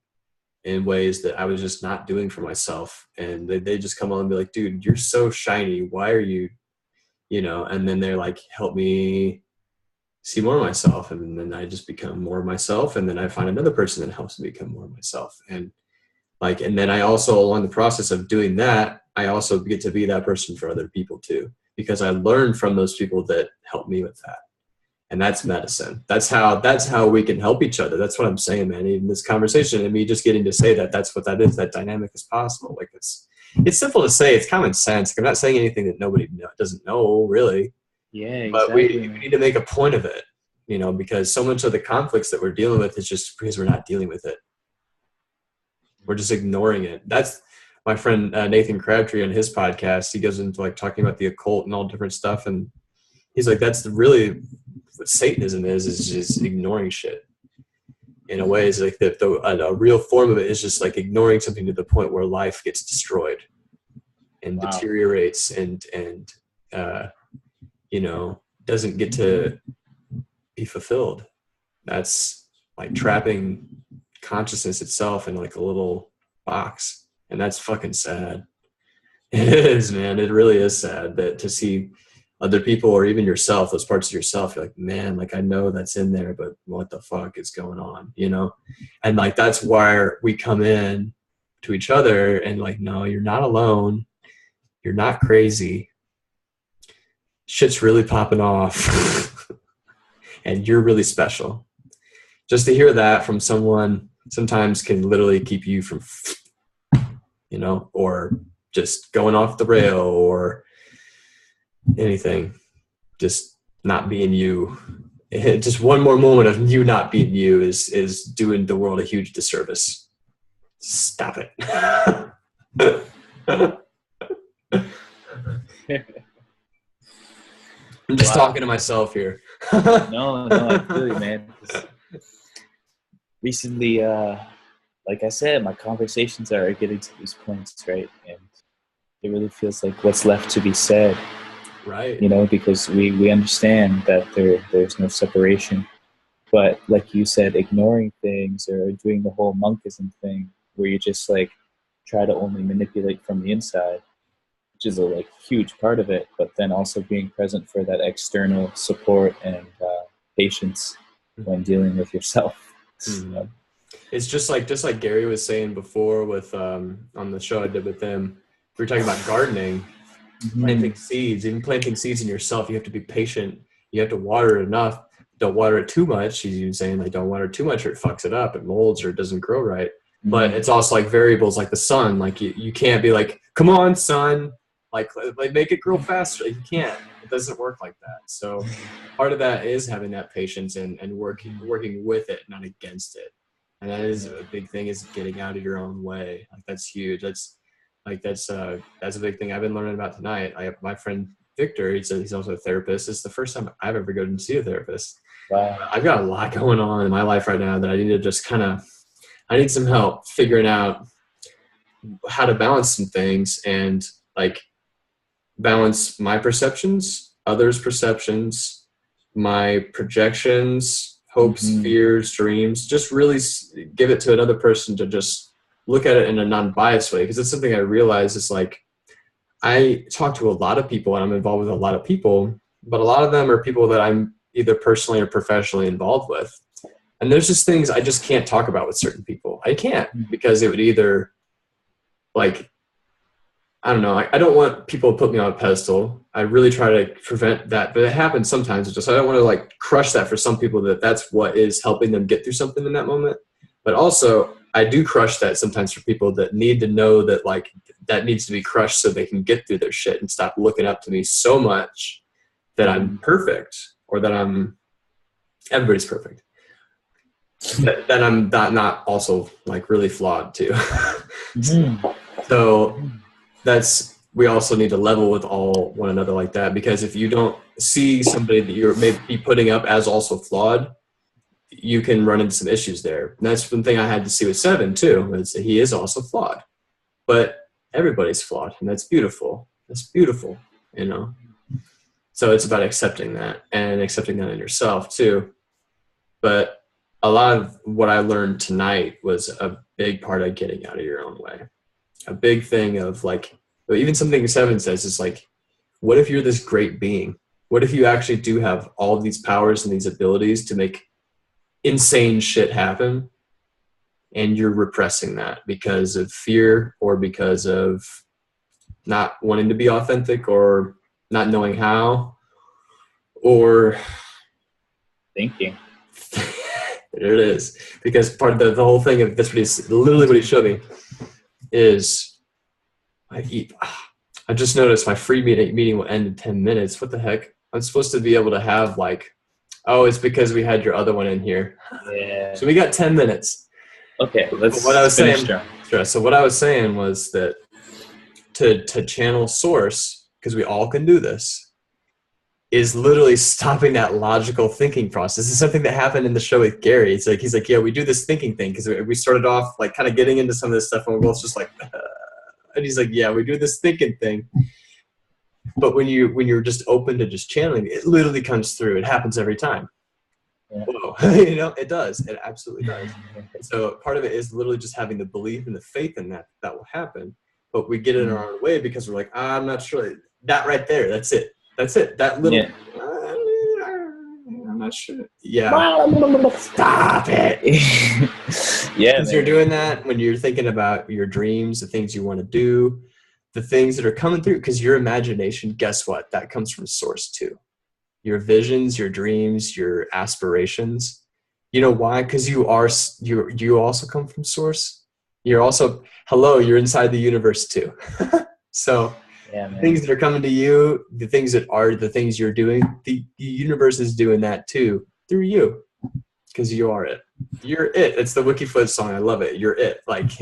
Speaker 1: in ways that I was just not doing for myself. And they just come on and be like, dude, you're so shiny. Why are you, and then they're like, help me see more of myself. And then I just become more of myself. And then I find another person that helps me become more of myself. And then I also, along the process of doing that, I also get to be that person for other people too, because I learned from those people that helped me with that. And that's medicine. That's how we can help each other. That's what I'm saying, man. Even this conversation and me just getting to say that's what that is. That dynamic is possible. Like it's simple to say. It's common sense. Like I'm not saying anything that nobody doesn't know, really.
Speaker 2: Yeah, exactly.
Speaker 1: But we need to make a point of it, because so much of the conflicts that we're dealing with is just because we're not dealing with it. We're just ignoring it. That's my friend Nathan Crabtree on his podcast. He goes into like talking about the occult and all different stuff, and he's like, that's really what Satanism is just ignoring shit. In a way, is like a real form of it is just like ignoring something to the point where life gets destroyed and deteriorates and doesn't get to be fulfilled. That's like trapping consciousness itself in like a little box, and that's fucking sad. It is, man. It really is sad that to see other people or even yourself, those parts of yourself, you're like, man, like I know that's in there, but what the fuck is going on, And like that's where we come in to each other and like, no, you're not alone. You're not crazy. Shit's really popping off. And you're really special. Just to hear that from someone sometimes can literally keep you from, or just going off the rail or anything, just not being you. Just one more moment of you not being you is doing the world a huge disservice. Stop it. I'm just talking to myself here.
Speaker 2: No, I feel you, man. Recently, like I said, my conversations are getting to these points, right? And it really feels like what's left to be said.
Speaker 1: Right.
Speaker 2: Because we understand that there's no separation. But like you said, ignoring things or doing the whole monkism thing where you just like try to only manipulate from the inside, which is a like huge part of it, but then also being present for that external support and patience when dealing with yourself.
Speaker 1: Mm-hmm. It's just like Gary was saying before with on the show I did with him, we were talking about gardening. Planting seeds, even planting seeds in yourself, you have to be patient. You have to water it enough. Don't water it too much. He's saying like don't water it too much or it fucks it up. It molds or it doesn't grow right. But it's also like variables like the sun. Like you can't be like, come on, sun, like make it grow faster. Like, you can't. It doesn't work like that. So part of that is having that patience and working with it, not against it. And that is a big thing, is getting out of your own way. Like that's huge. That's a big thing I've been learning about tonight. My friend Victor, he's also a therapist. It's the first time I've ever gone to see a therapist.
Speaker 2: Wow.
Speaker 1: I've got a lot going on in my life right now that I need to just I need some help figuring out how to balance some things and like balance my perceptions, others' perceptions, my projections, hopes, fears, dreams, just really give it to another person to just look at it in a non-biased way. Because it's something I realize is like, I talk to a lot of people and I'm involved with a lot of people, but a lot of them are people that I'm either personally or professionally involved with. And there's just things I just can't talk about with certain people. I can't, because it would either like, I don't know. I don't want people to put me on a pedestal. I really try to prevent that, but it happens sometimes. Just I don't want to like crush that for some people, that's what is helping them get through something in that moment. But also I do crush that sometimes for people that need to know that like that needs to be crushed so they can get through their shit and stop looking up to me so much that I'm perfect or that everybody's perfect. that I'm not also like really flawed too. So we also need to level with one another like that, because if you don't see somebody that you're maybe putting up as also flawed, you can run into some issues there. And that's one thing I had to see with Sevan too, is that he is also flawed, but everybody's flawed, and that's beautiful. That's beautiful, So it's about accepting that and accepting that in yourself too. But a lot of what I learned tonight was a big part of getting out of your own way. A big thing of like, even something Sevan says is like, what if you're this great being? What if you actually do have all these powers and these abilities to make insane shit happen, and you're repressing that because of fear or because of not wanting to be authentic or not knowing how, or
Speaker 2: Thinking.
Speaker 1: there it is. Because part of the whole thing of this, what he's literally what he showed me is I just noticed my free meeting will end in 10 minutes. What the heck? I'm supposed to be able to have like, oh, it's because we had your other one in here.
Speaker 2: Yeah.
Speaker 1: So we got 10 minutes.
Speaker 2: Okay, let's
Speaker 1: what I was
Speaker 2: finish
Speaker 1: saying,
Speaker 2: strong.
Speaker 1: sure. So what I was saying was that to channel source, because we all can do this, is literally stopping that logical thinking process. This is something that happened in the show with Gary. It's like, he's like, yeah, we do this thinking thing because we started off like kind of getting into some of this stuff and we're both just like, and he's like, yeah, we do this thinking thing. But when you're just open to just channeling, it literally comes through. It happens every time. Yeah. Whoa. You know, it does. It absolutely does. And so part of it is literally just having the belief and the faith in that will happen. But we get in our own way because we're like, I'm not sure. That right there, that's it. That's it. That little, I'm not sure. Yeah. Stop it. Yeah. Because you're doing that when you're thinking about your dreams, the things you want to do, the things that are coming through, because your imagination, guess what? That comes from source too. Your visions, your dreams, your aspirations. You know why? Because you also come from source. You're also, you're inside the universe too. So things that are coming to you, the things that are the things you're doing, the universe is doing that too through you, because you are it. You're it. It's the Wikifoot song. I love it. You're it. Like,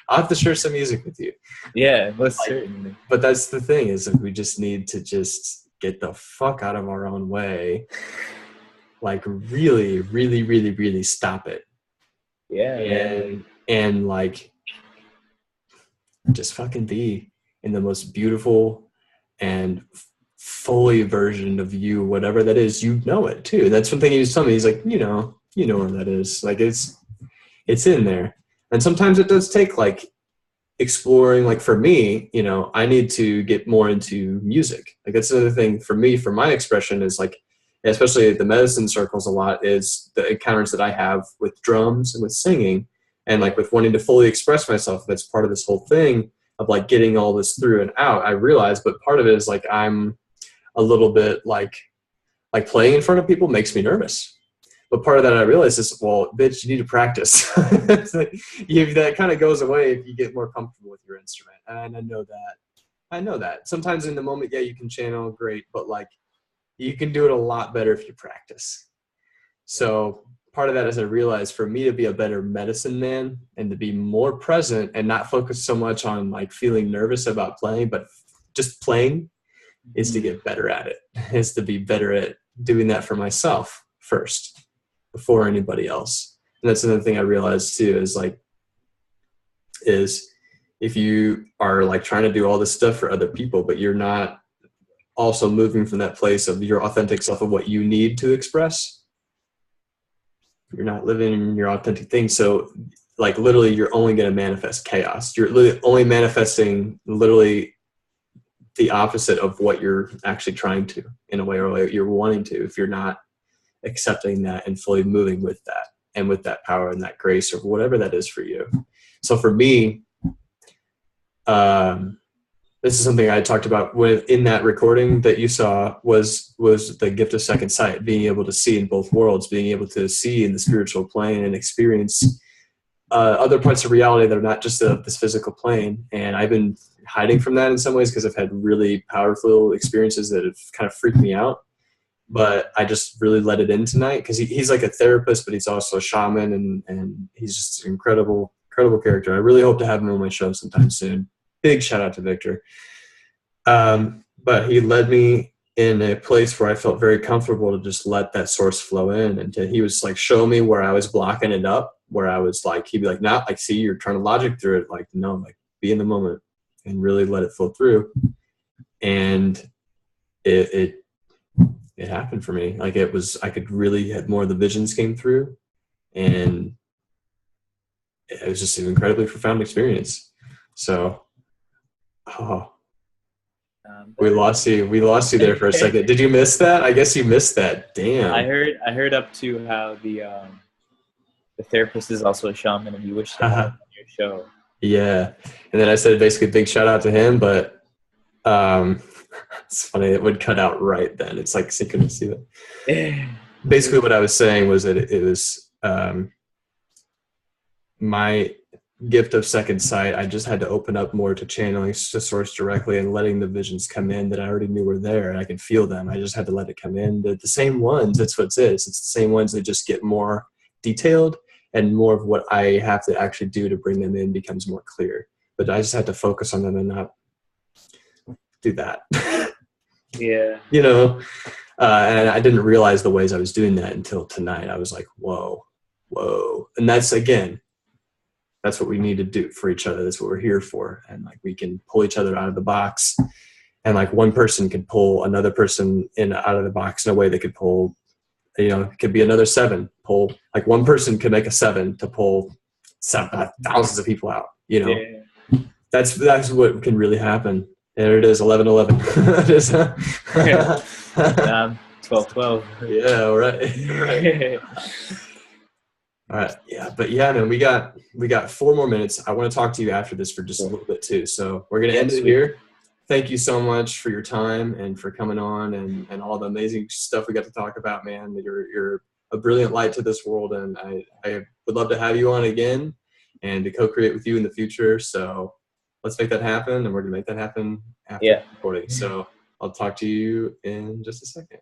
Speaker 1: I'll have to share some music with you.
Speaker 2: Yeah, most certainly.
Speaker 1: But that's the thing, is that we just need to just get the fuck out of our own way. Like, really, really, really, really stop it.
Speaker 2: Yeah.
Speaker 1: And like, just fucking be in the most beautiful and fully version of you, whatever that is. You know it too. That's one thing he was telling me. He's like, you know where that is. Like, it's in there. And sometimes it does take like exploring. Like for me, I need to get more into music. Like that's another thing for me, for my expression, is like, especially the medicine circles a lot, is the encounters that I have with drums and with singing, and like with wanting to fully express myself. That's part of this whole thing of like getting all this through and out, I realize. But part of it is like, I'm a little bit like playing in front of people makes me nervous. But part of that I realize is, well, bitch, you need to practice. That kind of goes away if you get more comfortable with your instrument. And I know that. Sometimes in the moment, yeah, you can channel, great, but like you can do it a lot better if you practice. So part of that is I realized, for me to be a better medicine man and to be more present and not focus so much on like feeling nervous about playing, but just playing, is to get better at it, is to be better at doing that for myself first before anybody else. And that's another thing I realized too, is if you are like trying to do all this stuff for other people, but you're not also moving from that place of your authentic self, of what you need to express, you're not living in your authentic thing. So like literally you're only going to manifest chaos. You're literally only manifesting literally the opposite of what you're actually trying to, in a way, or what you're wanting to, if you're not accepting that and fully moving with that and with that power and that grace or whatever that is for you. So for me, this is something I talked about in that recording that you saw, was the gift of second sight, being able to see in both worlds, being able to see in the spiritual plane and experience other parts of reality that are not just this physical plane. And I've been hiding from that in some ways because I've had really powerful experiences that have kind of freaked me out. But I just really let it in tonight, because he's like a therapist, but he's also a shaman, and he's just an incredible character. I really hope to have him on my show sometime soon. Big shout out to Victor. But he led me in a place where I felt very comfortable to just let that source flow in. And he was like, show me where I was blocking it up, where I was like, he'd be like, not like, see, you're trying to logic through it. Like, no, like be in the moment and really let it flow through. And it happened for me. Like I could really have more of the visions came through, And it was just an incredibly profound experience. So, we lost you there for a second. Did you miss that? I guess you missed that. Damn.
Speaker 2: I heard up to how the therapist is also a shaman, and you wish to have him on your show.
Speaker 1: Yeah, and then I said basically big shout out to him, but it's funny, it would cut out right then. It's like synchronicity. Basically, what I was saying was that it was my gift of second sight. I just had to open up more to channeling to source directly and letting the visions come in that I already knew were there, and I could feel them. I just had to let it come in. The same ones. That's what it is. It's the same ones that just get more detailed, and more of what I have to actually do to bring them in becomes more clear. But I just had to focus on them and not do that.
Speaker 2: Yeah.
Speaker 1: You know, and I didn't realize the ways I was doing that until tonight. I was like, whoa. And that's, again, that's what we need to do for each other. That's what we're here for. And like, we can pull each other out of the box, and like one person can pull another person out of the box in a way that could pull, you know, it could be another 7 pull. Like one person could make a 7 to pull thousands of people out, you know. Yeah. That's what can really happen. There it is, 11-11. It is.
Speaker 2: 12-12.
Speaker 1: Yeah, right. All right. Yeah, but yeah, man, we got 4 more minutes. I want to talk to you after this for just a little bit too. So we're gonna end it here. Thank you so much for your time and for coming on and all the amazing stuff we got to talk about, man. You're a brilliant light to this world, and I would love to have you on again and to co-create with you in the future. So let's make that happen, and we're gonna make that happen after the recording. So I'll talk to you in just a second.